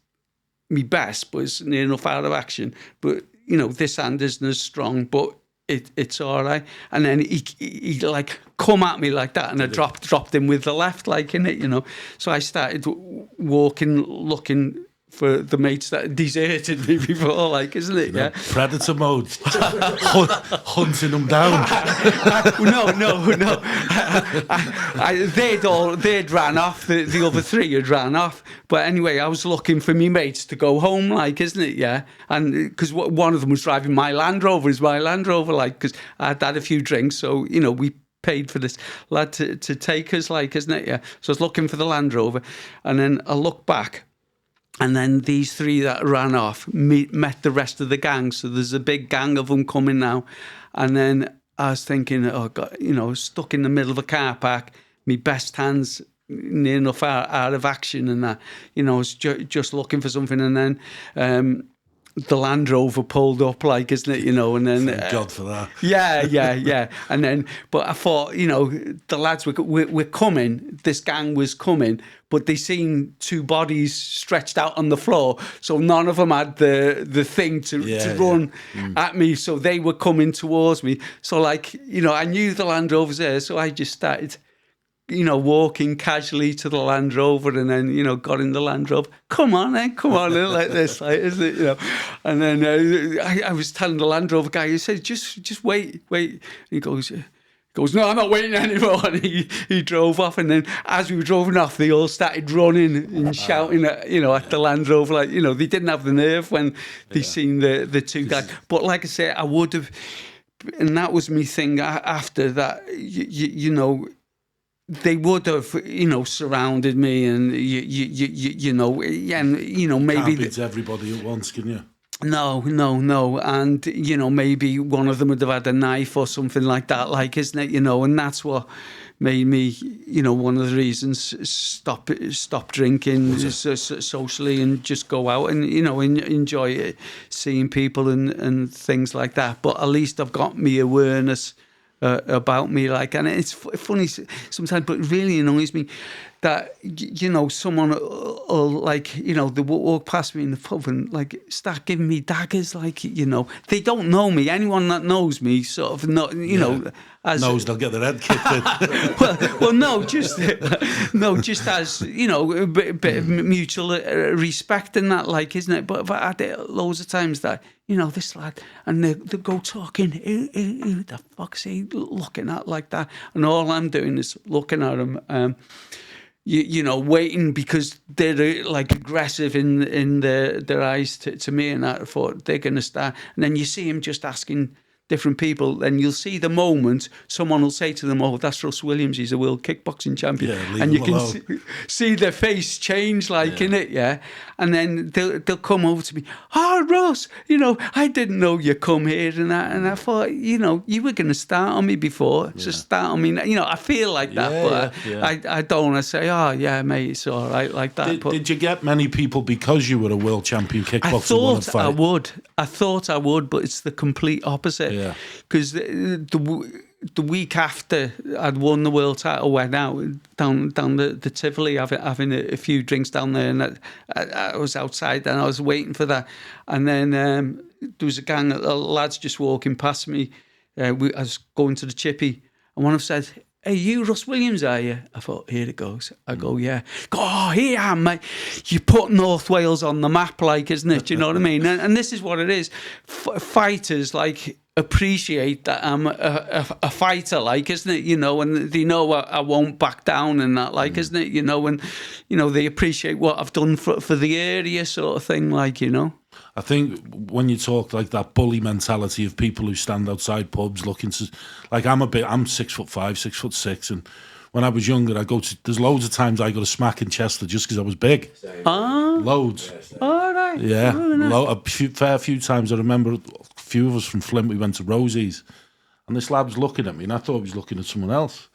me best, but it's near enough out of action. But, you know, this hand isn't as strong, but it's all right. And then he like come at me like that, and I dropped him with the left, like, in it, you know. So I started walking, looking for the mates that deserted me before, like, isn't it? Yeah. Predator mode. Hunting them down. No. They'd ran off. The other 3 had ran off. But anyway, I was looking for me mates to go home, like, isn't it? Yeah. And because one of them was driving my Land Rover, like, because I'd had a few drinks. So, you know, we paid for this lad to take us, like, isn't it? Yeah. So I was looking for the Land Rover, and then I looked back. And then these 3 that ran off met the rest of the gang. So there's a big gang of them coming now. And then I was thinking, oh, God, you know, stuck in the middle of a car park, me best hand's near enough out of action and that. You know, I was just looking for something. And then the Land Rover pulled up, like, isn't it, you know, and then... Thank God for that. Yeah. And then, but I thought, you know, the lads were coming, this gang was coming, but they seen 2 bodies stretched out on the floor, so none of them had the thing to run at me, so they were coming towards me. So, like, you know, I knew the Land Rover's there, so I just started, you know, walking casually to the Land Rover, and then, you know, got in the Land Rover. Come on, like this, like, isn't it, you know? And then I was telling the Land Rover guy, he said, just wait. And he goes, no, I'm not waiting anymore. And he drove off, and then as we were driving off, they all started running and shouting at, you know, at the Land Rover, like, you know, they didn't have the nerve when they seen the 2 guys. But like I say, I would have, and that was me thing after that, you know, they would have, you know, surrounded me, and you know, and you know, maybe Can't beat everybody at once, can you? No, and maybe one of them would have had a knife or something like that, like, isn't it? And that's what made me, one of the reasons stop drinking socially and just go out and enjoy it, seeing people and things like that. But at least I've got me awareness about me, like, and it's funny sometimes, but it really annoys me that someone will like they walk past me in the pub and like start giving me daggers, like they don't know me. Anyone that knows me sort of not as knows they'll get their head kicked in. well no, just as a bit of mutual respect and that, like, isn't it? But I did loads of times that this lad, and they go talking, who the fuck's he looking at like that? And all I'm doing is looking at him. Waiting, because they're like aggressive in their eyes to me, and I thought they're going to start. And then you see him just asking different people, then you'll see the moment someone will say to them, "Oh, that's Russ Williams, he's a world kickboxing champion," and you can see their face change, like, in it, and then they'll come over to me, "Oh, Russ, I didn't know you come here," and that, and I thought, you were going to start on me before, so start on me. I feel like that, but I don't want to say, "Oh, yeah, mate, it's all right," like that. Did you get many people because you were a world champion kickboxer? I thought I would, but it's the complete opposite. Because the week after I'd won the world title, went out down the Tivoli having a few drinks down there, and I was outside and I was waiting for that, and then there was a gang of lads just walking past me. I was going to the chippy, and one of them said, "Hey, you Russ Williams, are you?" I thought, here it goes. I go, "Yeah." Go, "Oh, here I am, mate. You put North Wales on the map, like, isn't it? Do you know what I mean? And this is what it is. Fighters, like, appreciate that I'm a fighter, like, isn't it? And they know I won't back down and that, like, isn't it? And, they appreciate what I've done for the area, sort of thing, like, I think when you talk like that bully mentality of people who stand outside pubs looking to, like, I'm 6'5", 6'6", and when I was younger, there's loads of times I got a smack in Chester just because I was big. Loads. All right. Yeah, fair few times. I remember a few of us from Flint, we went to Rosie's, and this lad was looking at me, and I thought he was looking at someone else.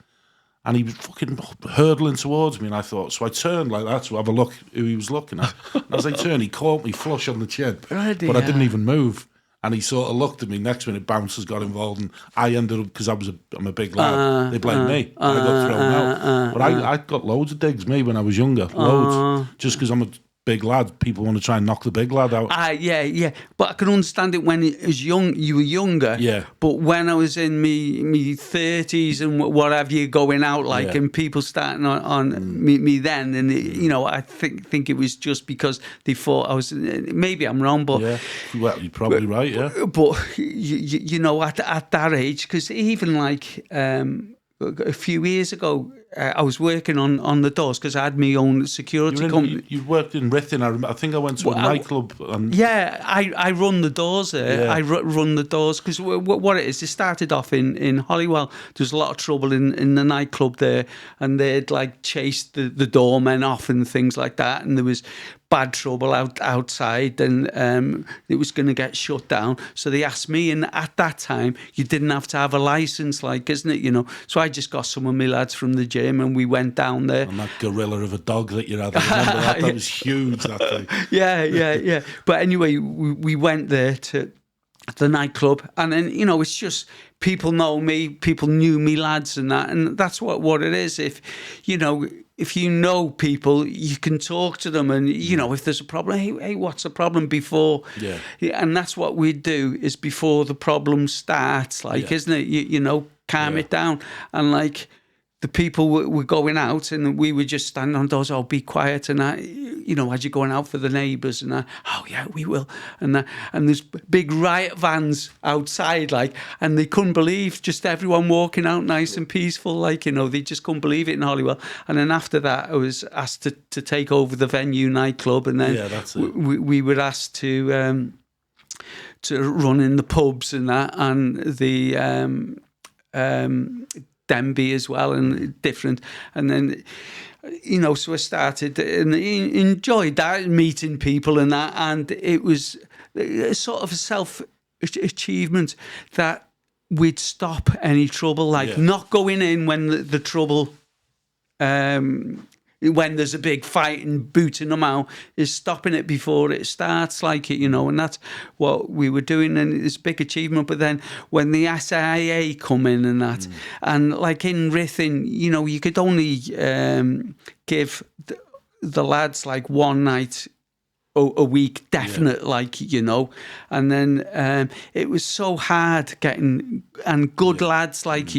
And he was fucking hurtling towards me, and I thought, so I turned like that to have a look who he was looking at. And as I turned, he caught me flush on the chin, but I didn't even move. And he sort of looked at me. Next minute, bouncers got involved, and I ended up, because I'm a big lad. They blamed me. I got thrown out. But I got loads of digs when I was younger, loads, just because I'm a big lad. People want to try and knock the big lad out. Yeah. But I can understand it when you were younger. Yeah. But when I was in me 30s and what have you, going out, like, and people starting on me then, and I think it was just because they thought I was. Maybe I'm wrong, but well, you're probably right. Yeah. But at that age, because even like a few years ago, I was working on the doors because I had my own security company. You worked in Rhythm. I think I went to a nightclub. I run the doors there. I run the doors because what it is, it started off in Holywell. There was a lot of trouble in the nightclub there, and they'd like chased the doormen off and things like that, and there was bad trouble outside, and it was going to get shut down. So they asked me, and at that time, you didn't have to have a license, like, isn't it? So I just got some of my lads from the gym, and we went down there. And that gorilla of a dog that you had, I remember that. That was huge, that thing. Yeah. But anyway, we went there to the nightclub, and then, it's just people know me, people knew me lads and that, and that's what it is. If you know people, you can talk to them, and if there's a problem, hey, what's the problem before? And that's what we do, is before the problem starts, like, isn't it? Calm it down, and like, the people were going out, and we were just standing on doors. "Oh, be quiet," and that, as you're going out for the neighbours, and that, "Oh yeah, we will," and that, and there's big riot vans outside, like, and they couldn't believe just everyone walking out nice and peaceful, like, they just couldn't believe it in Holywell. And then after that, I was asked to take over the venue nightclub, and then we were asked to run in the pubs and that, and the Denby as well, and different. And then so I started and enjoyed that, meeting people and that, and it was a sort of a self-achievement that we'd stop any trouble, like not going in when the trouble, when there's a big fight and booting them out, is stopping it before it starts, like it, and that's what we were doing, and it's a big achievement. But then when the SIA come in and that, and like in Rhythm, you could only give the lads like one night a week, definite, and then it was so hard getting and good lads like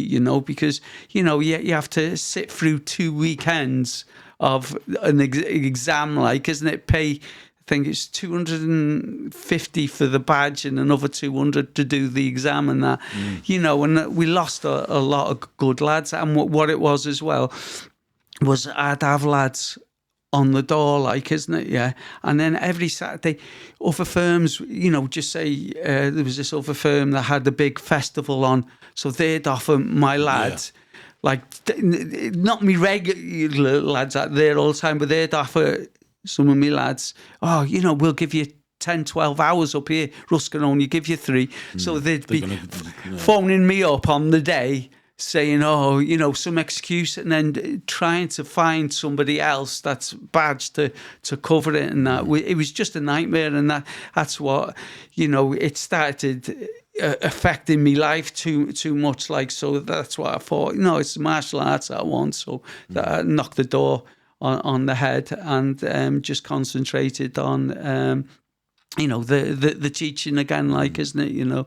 because you have to sit through 2 weekends of an exam, like, isn't it? I think it's 250 for the badge and another 200 to do the exam and that, and we lost a lot of good lads. And what it was as well was I'd have lads on the door, like, isn't it? Yeah. And then every Saturday, other firms, just say there was this other firm that had a big festival on, so they'd offer my lads, like, not me regular lads out there all the time, but they'd offer some of me lads, we'll give you 10, 12 hours up here. Russ can only give you 3. So they'd be phoning me up on the day, saying, some excuse, and then trying to find somebody else that's badged to cover it, and that. It was just a nightmare, and that's what, it started affecting me life too much, like, so that's what I thought, it's martial arts I want, so that I knocked the door on the head and just concentrated on the teaching again, like, isn't it,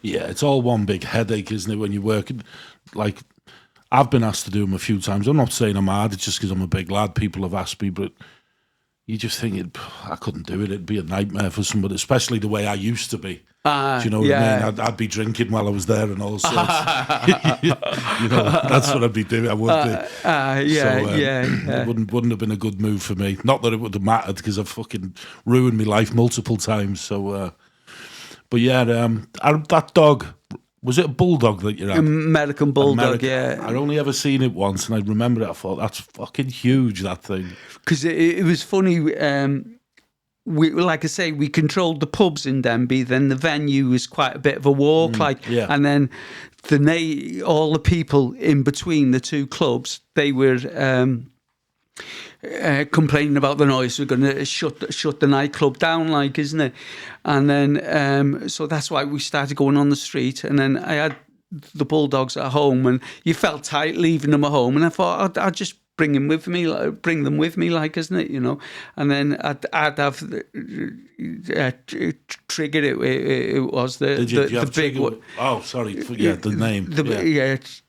it's all one big headache, isn't it, when you're working? Like, I've been asked to do them a few times. I'm not saying I'm hard, it's just because I'm a big lad. People have asked me, but you just think I couldn't do it. It'd be a nightmare for somebody, especially the way I used to be. Do you know what I mean? I'd be drinking while I was there and all sorts. That's what I'd be doing. I would be. It wouldn't have been a good move for me. Not that it would have mattered, because I've fucking ruined my life multiple times. So, but that dog, was it a bulldog that you had? American bulldog, yeah. I'd only ever seen it once, and I remember it. I thought, that's fucking huge, that thing. Because it was funny. We, like I say, we controlled the pubs in Denby. Then the venue was quite a bit of a walk, and then all the people in between the two clubs, they were complaining about the noise. We're going to shut the nightclub down, like, isn't it? And then so that's why we started going on the street. And then I had the bulldogs at home, and you felt tight leaving them at home. And I thought I'd just bring them with me, like, isn't it? And then I'd have triggered it. It was the big one. Oh, sorry, the name.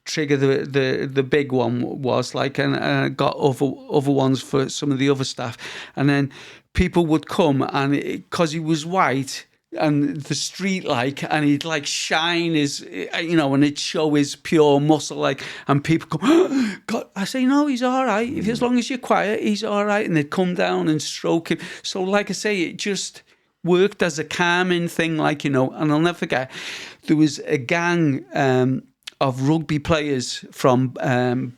Trigger the big one was like, and I got other ones for some of the other staff, and then people would come, and because he was white. And the street, like, and he'd like shine his, and it'd show his pure muscle, like, and people come, oh, God, I say, no, he's all right. If as long as you're quiet, he's all right. And they'd come down and stroke him. So, like I say, it just worked as a calming thing, like, and I'll never forget, there was a gang of rugby players from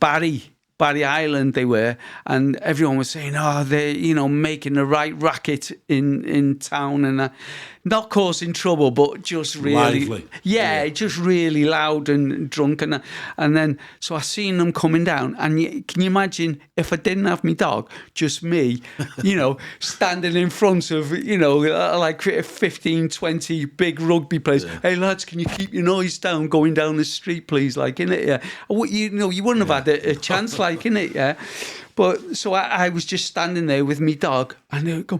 Barry Island they were, and everyone was saying, they're, making the right racket in town, and not causing trouble, but just really lively. Just really loud and drunk, and then so I seen them coming down, and can you imagine if I didn't have my dog, just me, standing in front of like 15, 20 big rugby players. Hey lads, can you keep your noise down going down the street, please? Like, innit? Yeah, you wouldn't have had a chance, like, innit? Yeah, but so I was just standing there with me dog, and they would go,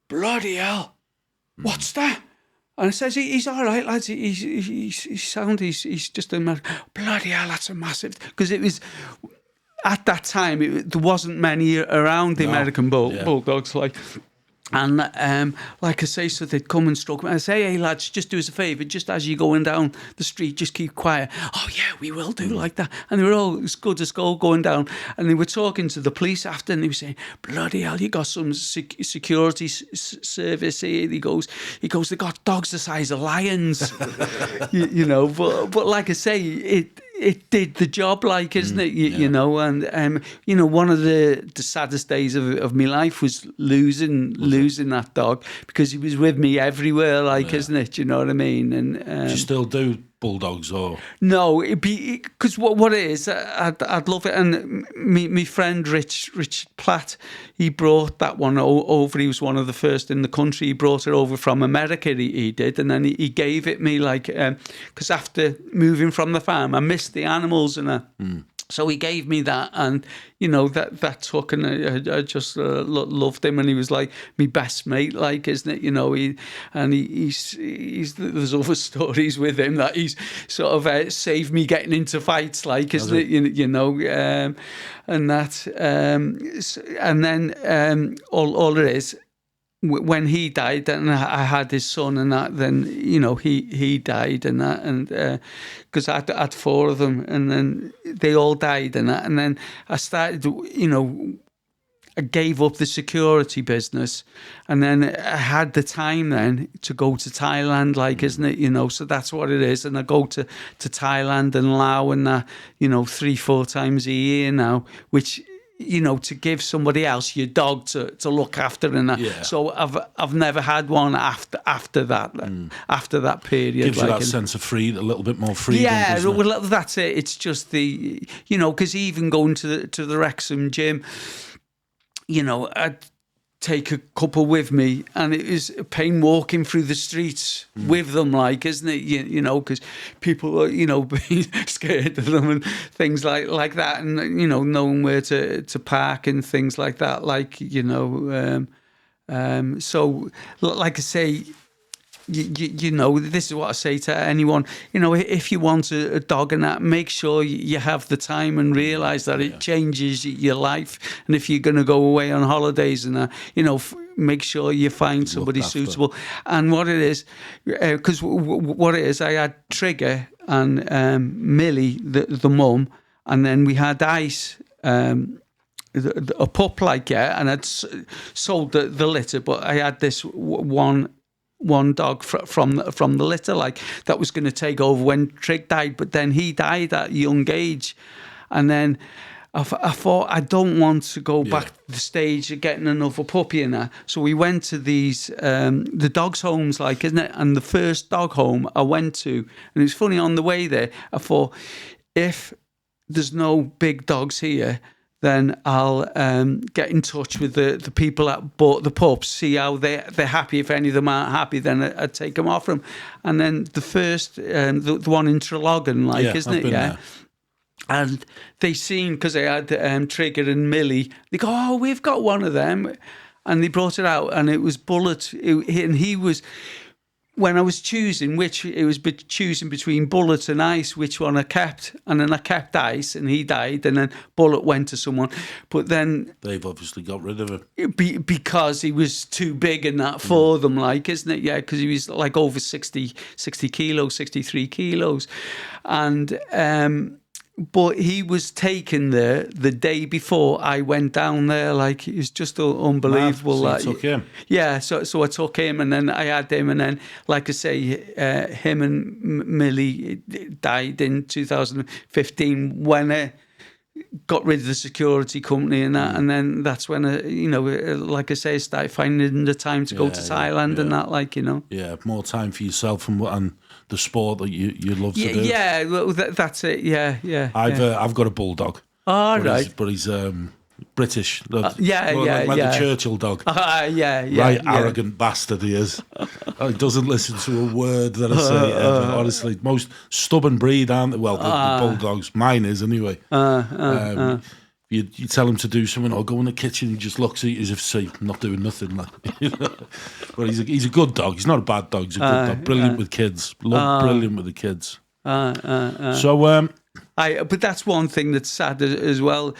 bloody hell. What's that? And I says, he's all right, lads. He's sound. He's just a massive. Bloody hell, that's a massive. Because it was at that time there wasn't many around the American bulldogs, like. And like I say, so they'd come and stroke me. I say, hey lads, just do us a favour, just as you're going down the street, just keep quiet. Oh yeah, we will do, like that. And they were all as good as gold going down. And they were talking to the police after, and they were saying, bloody hell, you got some security service here. He goes, they got dogs the size of lions. But like I say, it did the job, like, isn't it? You know, and one of the saddest days of my life was losing that dog, because he was with me everywhere, like, isn't it? You know what I mean? And do you still do bulldogs, or no? It'd be because what it is, I'd love it. And my friend Richard Platt, he brought that one over. He was one of the first in the country. He brought it over from America. He did, and then he gave it me, like, because after moving from the farm, I missed the animals, and so he gave me that, and that took, and I just loved him, and he was like my best mate, like, isn't it? He's there's other stories with him that he's sort of saved me getting into fights, like, isn't it? And that, and then all it is. When he died, and I had his son, and that, then he died, and that, and because I had 4 of them, and then they all died, and that, and then I started, I gave up the security business, and then I had the time then to go to Thailand, like, isn't it? So that's what it is, and I go to Thailand and Laos and that, 3-4 times a year now, which, to give somebody else your dog to look after, and that. Yeah. So I've never had one after that after that period. Gives you like, that sense of freedom, a little bit more freedom. Yeah, doesn't it? well, that's it. It's just the because even going to the Wrexham gym, I'd take a couple with me, and it was a pain walking through the streets with them, like, isn't it? Because people are, being scared of them and things like that, and knowing where to park and things like that, like, so, like I say, this is what I say to anyone, if you want a dog and that, make sure you have the time and realise that it changes your life. And if you're going to go away on holidays and that, make sure you find somebody suitable. And what it is, because what it is, I had Trigger and Millie, the mum, and then we had Ice, a pup, like, and I'd sold the litter, but I had this one dog from the litter, like, that was going to take over when Trig died, but then he died at a young age, and then I thought, I don't want to go back to the stage of getting another puppy in there. So we went to these the dogs' homes, like, isn't it? And the first dog home I went to, and it was funny, on the way there, I thought, if there's no big dogs here, then I'll get in touch with the people that bought the pups, see how they're happy. If any of them aren't happy, then I'd take them off them. And then the first, the one in Traralgon, like, isn't it? Yeah. There. And they seen, because I had Trigger and Millie, they go, oh, we've got one of them. And they brought it out, and it was Bullet. And he was, when I was choosing choosing between Bullet and Ice, which one I kept. And then I kept Ice, and he died, and then Bullet went to someone. But then they've obviously got rid of him. Because he was too big and that for them, like, isn't it? Yeah, because he was like over 60 kilos, 63 kilos. And but he was taken there the day before I went down there. Like, it was just unbelievable. So you took him? Yeah, so I took him, and then I had him, and then, like I say, him and Millie died in 2015 when I got rid of the security company and that, and then that's when like I say, I started finding the time to go to Thailand and that, like, Yeah, more time for yourself and the sport that you love to do. Yeah, well, that's it. Yeah. I've got a bulldog. Oh, right. But he's British. Like the Churchill dog. Right, arrogant bastard he is. He doesn't listen to a word that I say ever. Honestly, most stubborn breed, aren't they? Well, the bulldogs. Mine is anyway. You tell him to do something, or go in the kitchen, he just looks at you as if, say, not doing nothing. Like, But he's a good dog. He's not a bad dog. He's a good dog. Brilliant with kids. Brilliant with the kids. So, but that's one thing that's sad as well,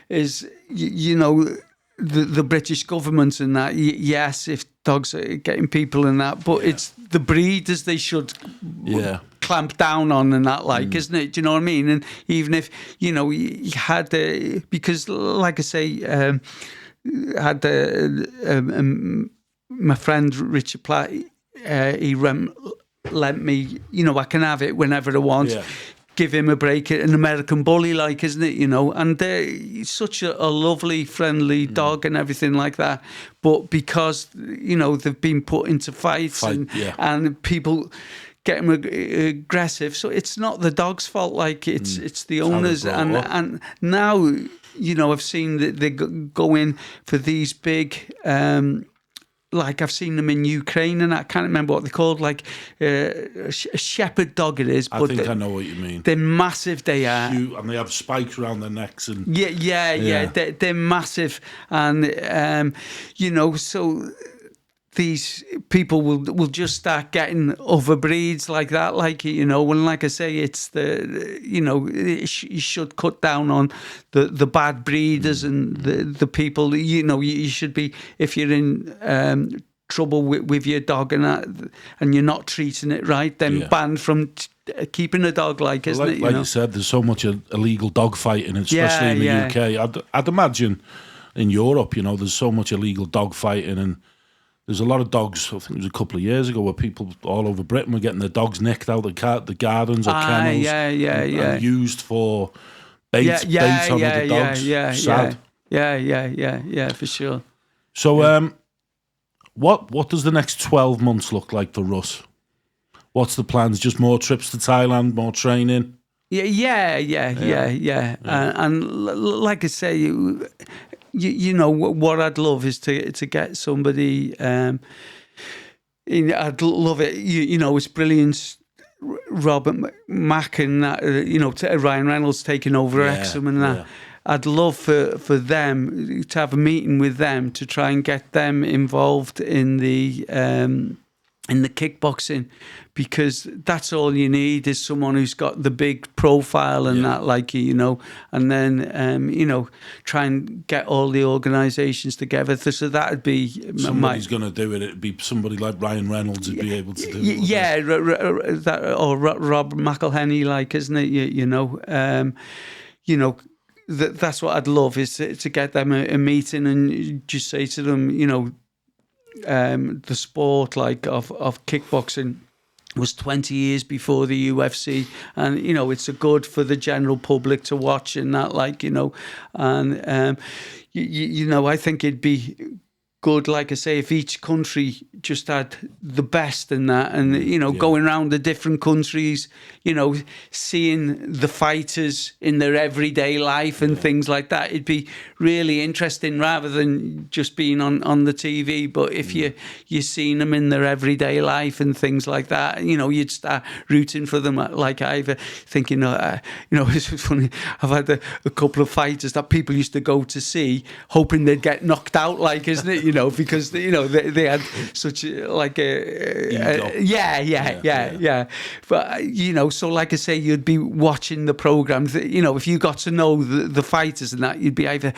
is the British government and that. Yes, if dogs are getting people and that, but it's the breeders they should clamp down on and that, like, isn't it? Do you know what I mean? And even if you had because, like I say, had my friend Richard Platt, he lent me, I can have it whenever I want. give him a break, an American bully, like, isn't it? You know, and he's such a lovely, friendly dog and everything like that. But because, you know, they've been put into fights and people get him aggressive, so it's not the dog's fault. Like, it's the owners, and now, you know, I've seen that they go in for these big. Like, I've seen them in Ukraine, and I can't remember what they're called, like a shepherd dog it is. But I think I know what you mean. They're massive, they are. And they have spikes around their necks. And Yeah. They're massive. And, you know, so these people will just start getting other breeds like that, like, you know, and like I say, it's you know, you should cut down on the bad breeders and the people, you know, you should be, if you're in trouble with your dog and you're not treating it right, then banned from keeping a dog, like, isn't it? Like you said, there's so much illegal dog fighting, especially in the UK. I'd imagine in Europe, you know, there's so much illegal dog fighting, and there's a lot of dogs. I think it was a couple of years ago where people all over Britain were getting their dogs nicked out of the gardens or kennels, and used for bait on other dogs. Sad. Yeah, for sure. So, what does the next 12 months look like for Russ? What's the plans? Just more trips to Thailand, more training? Yeah. And like I say, you know, what I'd love is to get somebody. I'd love it. You know, it's brilliant. Robert Mack and that, you know, Ryan Reynolds taking over Wrexham and that. I'd love for them to have a meeting with them to try and get them involved in the kickboxing, because that's all you need is someone who's got the big profile and that, like, you know, and then you know, try and get all the organisations together. So that'd be somebody's going to do it. It'd be somebody like Ryan Reynolds would be able to do it. Or Rob McElhenney, like, isn't it? You know. That's what I'd love, is to get them a meeting and just say to them, you know, the sport, like, of kickboxing was 20 years before the UFC, and, you know, it's a good for the general public to watch and that, like, you know, and you know, I think it'd be good, like I say, if each country just had the best in that, and, you know, going around the different countries, you know, seeing the fighters in their everyday life and things like that. It'd be really interesting rather than just being on the TV. But if you're seeing them in their everyday life and things like that, you know, you'd start rooting for them. Like, I've thinking, you know, it's funny. I've had a couple of fighters that people used to go to see, hoping they'd get knocked out, like, isn't it? You know, because, you know, they had such like a yeah. But, you know, so like I say, you'd be watching the programs. You know, if you got to know the fighters and that, you'd be either,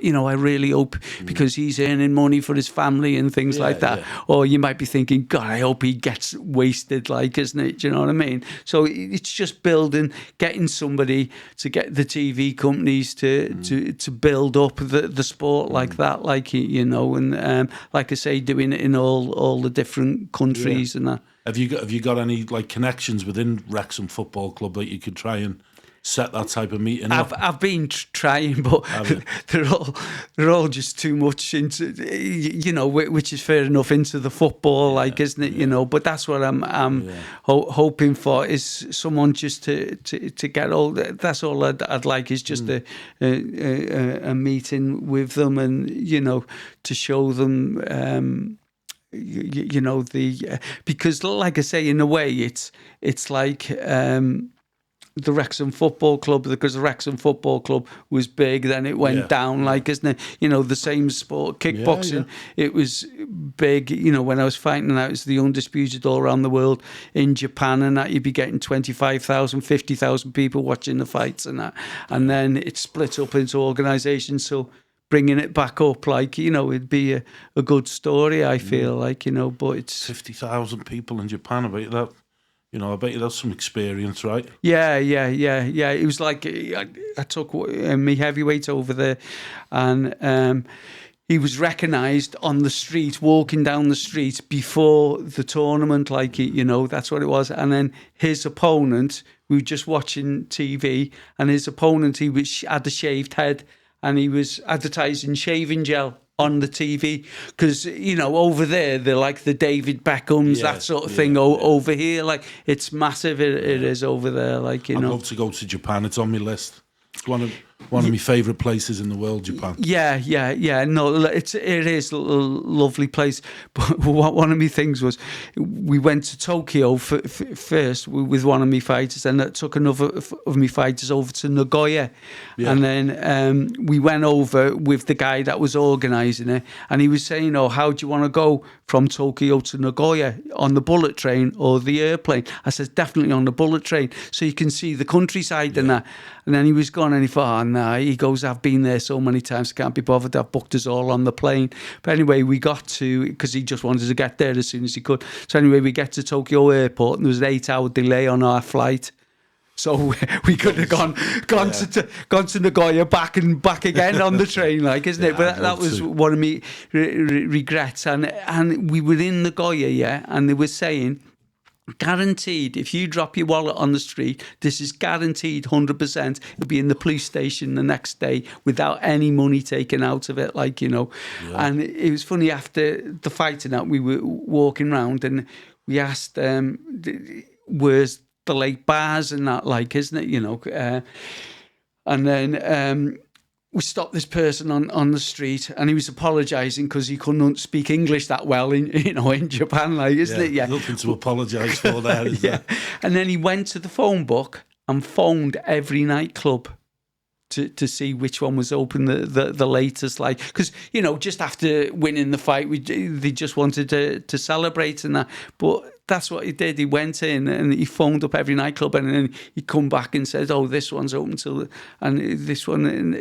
you know, I really hope, because he's earning money for his family and things like that, or you might be thinking, God, I hope he gets wasted, like, isn't it? Do you know what I mean? So it's just getting somebody to get the TV companies to build up the sport like that, like, you know, and like I say, doing it in all the different countries and that. Have you got any, like, connections within Wrexham Football Club that you could try and set that type of meeting up? I've been trying, but they're all just too much into, you know, which is fair enough, into the football, like, isn't it? You know, but that's what I'm hoping for, is someone just to get all. That's all I'd like, is just a meeting with them, and, you know, to show them. You know, because, like I say, in a way, it's like the Wrexham Football Club, because the Wrexham Football Club was big, then it went down, like, isn't it? You know, the same sport, kickboxing, it was big. You know, when I was fighting, that was the undisputed all around the world in Japan, and that you'd be getting 25,000, 50,000 people watching the fights and that, and then it split up into organisations. So bringing it back up, like, you know, it'd be a good story, I feel like, you know, but it's 50,000 people in Japan. I bet that, you know, I bet you that's some experience, right? Yeah. It was like, I took my heavyweight over there, and he was recognised on the street, walking down the street before the tournament, like, you know, that's what it was. And then his opponent we were just watching TV, and his opponent, had a shaved head, and he was advertising shaving gel on the TV, because over there they're like the David Beckhams, that sort of thing. Over here, like, it's massive. It is over there, like, I'd love to go to Japan. It's on my list. It's one of my favourite places in the world, Japan. Yeah. No, it is a lovely place. But one of my things was, we went to Tokyo first with one of my fighters, and that took another of my fighters over to Nagoya. Yeah. And then we went over with the guy that was organising it, and he was saying, how do you want to go from Tokyo to Nagoya, on the bullet train or the airplane? I said, definitely on the bullet train, so you can see the countryside and that. And then he was gone, and he thought, nah. He goes, I've been there so many times, I can't be bothered. I've booked us all on the plane. But anyway, we got to, because he just wanted to get there as soon as he could. So anyway, we get to Tokyo Airport, and there was an 8-hour delay on our flight. So we could have gone to Nagoya, back again on the train, like, isn't it? But that was one of me regrets. And we were in Nagoya, and they were saying, guaranteed, if you drop your wallet on the street, this is guaranteed 100%. It'll be in the police station the next day without any money taken out of it, like, Yeah. And it was funny, after the fight and that, we were walking around, and we asked, where's the late bars and that, like, isn't it? And then we stopped this person on the street, and he was apologising because he couldn't speak English that well in Japan, like, isn't it? Yeah, nothing to apologise for there, is there? And then he went to the phone book and phoned every nightclub to see which one was open the latest, like, because just after winning the fight, they just wanted to celebrate and that. But that's what he did. He went in and he phoned up every nightclub, and then he come back and said, this one's open till, and this one,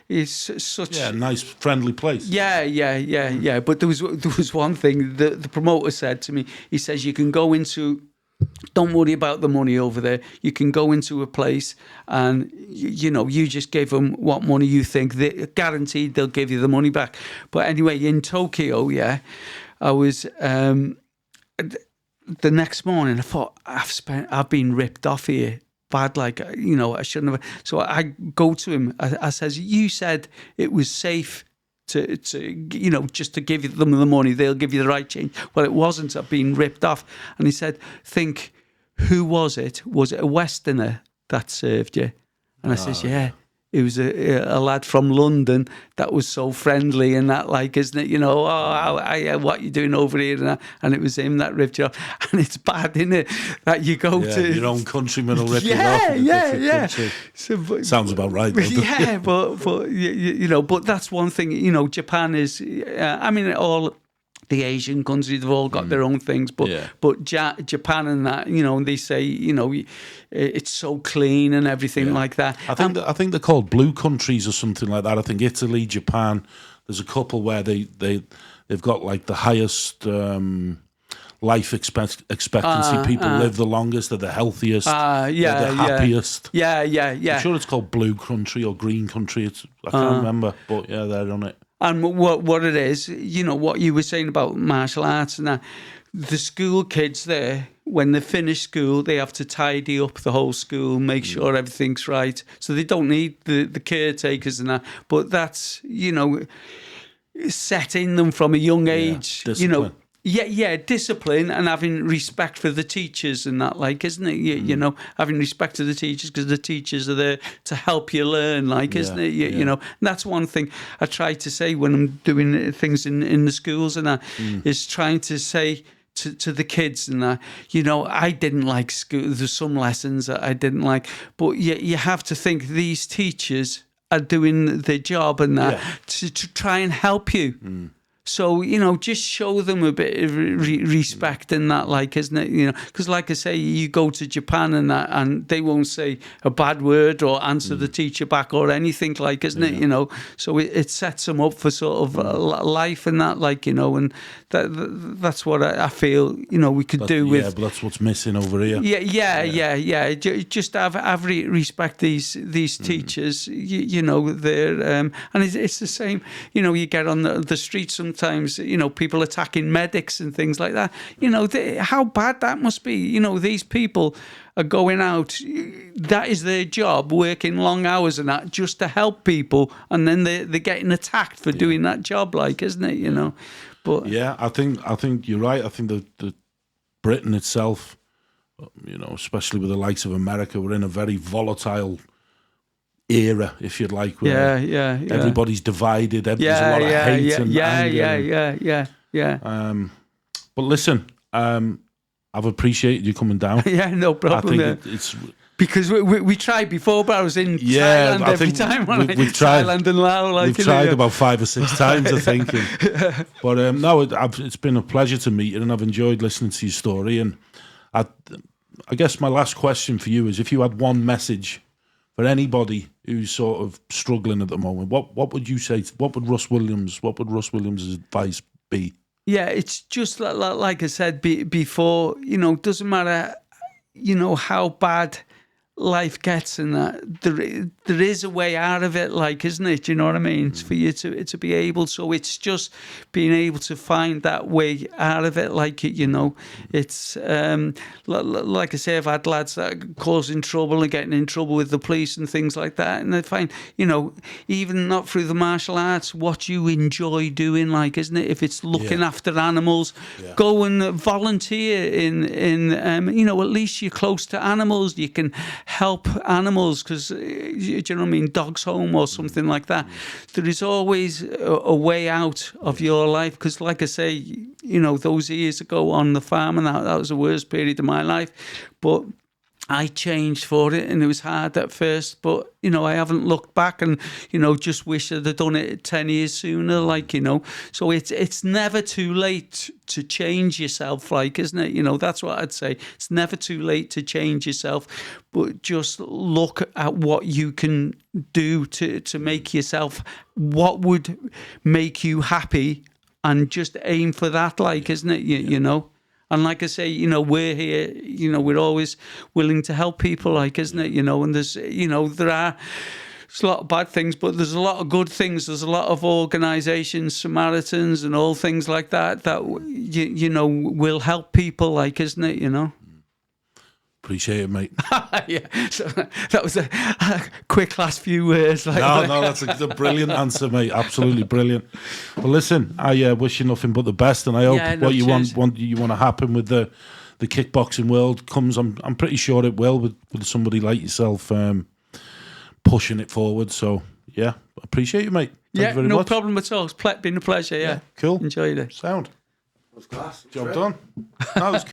is such nice friendly place. Yeah. But there was one thing the promoter said to me. He says, you can go into, don't worry about the money over there. You can go into a place and, you just give them what money you think. They guaranteed they'll give you the money back. But anyway, in Tokyo, I was, the next morning, I thought, I've been ripped off here bad, like, I shouldn't have. So I go to him. I says, you said it was safe to just to give them the money, they'll give you the right change. Well, it wasn't. I've been ripped off. And he said, think, who was it? Was it a Westerner that served you? And I says, yeah. It was a lad from London that was so friendly and that, like, isn't it? What you doing over here? And it was him that ripped you off. And it's bad, isn't it? That you go to your own countryman will rip you off. Yeah. So, sounds about right. Yeah, but but that's one thing. Japan is. All the Asian countries have all got their own things, but Japan and that, and they say, it's so clean and everything like that. I think they're called blue countries or something like that. I think Italy, Japan. There's a couple where they've got like the highest life expectancy. People live the longest. They're the healthiest. They're the happiest. Yeah. I'm sure it's called blue country or green country. I can't remember, but they're on it. And what it is, what you were saying about martial arts and that, the school kids there, when they finish school, they have to tidy up the whole school, make sure everything's right. So they don't need the caretakers and that. But that's, set in them from a young age, discipline. Discipline and having respect for the teachers and that, like, isn't it? Having respect for the teachers, because the teachers are there to help you learn, like, isn't it? And that's one thing I try to say when I'm doing things in the schools and that, is trying to say to the kids and that, I didn't like school. There's some lessons that I didn't like, but you have to think these teachers are doing their job and that to try and help you. So, just show them a bit of respect in that, like, isn't it? Because like I say, you go to Japan and that, and they won't say a bad word or answer the teacher back or anything, like, isn't it? So it sets them up for sort of life and that, like, and that's what I feel, we could do with. Yeah, but that's what's missing over here. Yeah. Just have respect these teachers, they're, and it's the same, you get on the street sometimes. sometimes, you know, people attacking medics and things like that. You know, how bad that must be. You know, these people are going out, that is their job, working long hours and that, just to help people, and then they're getting attacked for doing that job, like, isn't it, you know? But yeah, I think you're right. I think that Britain itself, you know, especially with the likes of America, we're in a very volatile era, if you'd like, where everybody's divided. There's a lot of hate and anger. But listen, I've appreciated you coming down. Yeah, no problem. I think it's because we tried before, but I was in Thailand every time. We've tried Thailand and Laos. We've tried about 5 or 6 times, I think. But no, it's been a pleasure to meet you, and I've enjoyed listening to your story. And I guess my last question for you is, if you had one message for anybody who's sort of struggling at the moment, what would you say? What would Russ Williams' advice be? Yeah, it's just like I said before, you know, doesn't matter, you know, how bad life gets, and that there is a way out of it, like, isn't it? You know what I mean? It's for you to be able. So it's just being able to find that way out of it, like, you know. It's like I say, I've had lads that are causing trouble and getting in trouble with the police and things like that, and I find, you know, even not through the martial arts, what you enjoy doing, like, isn't it? If it's looking after animals, go and volunteer in you know, at least you're close to animals, you can help animals, because do you know what I mean, dog's home or something like that. There is always a way out of your life, because like I say, you know, those years ago on the farm, and that was the worst period of my life, but I changed for it, and it was hard at first, but, you know, I haven't looked back, and, you know, just wish I'd have done it 10 years sooner, like, you know. So it's never too late to change yourself, like, isn't it? You know, that's what I'd say. It's never too late to change yourself, but just look at what you can do to make yourself, what would make you happy, and just aim for that, like, isn't it? You know? And like I say, you know, we're here, you know, we're always willing to help people, like, isn't it? You know, and there's, you know, there's a lot of bad things, but there's a lot of good things. There's a lot of organisations, Samaritans and all things like that, you know, will help people, like, isn't it, you know? Appreciate it, mate. Yeah, so that was a quick last few words. Like, no, that's a brilliant answer, mate. Absolutely brilliant. Well, listen, I wish you nothing but the best, and I hope what you want to happen with the kickboxing world comes. I'm pretty sure it will, with somebody like yourself pushing it forward. So yeah, appreciate you, mate. Thank you very much. No problem at all. It's been a pleasure. Yeah, cool. Enjoyed it. Sound. That was class. Job done. That was.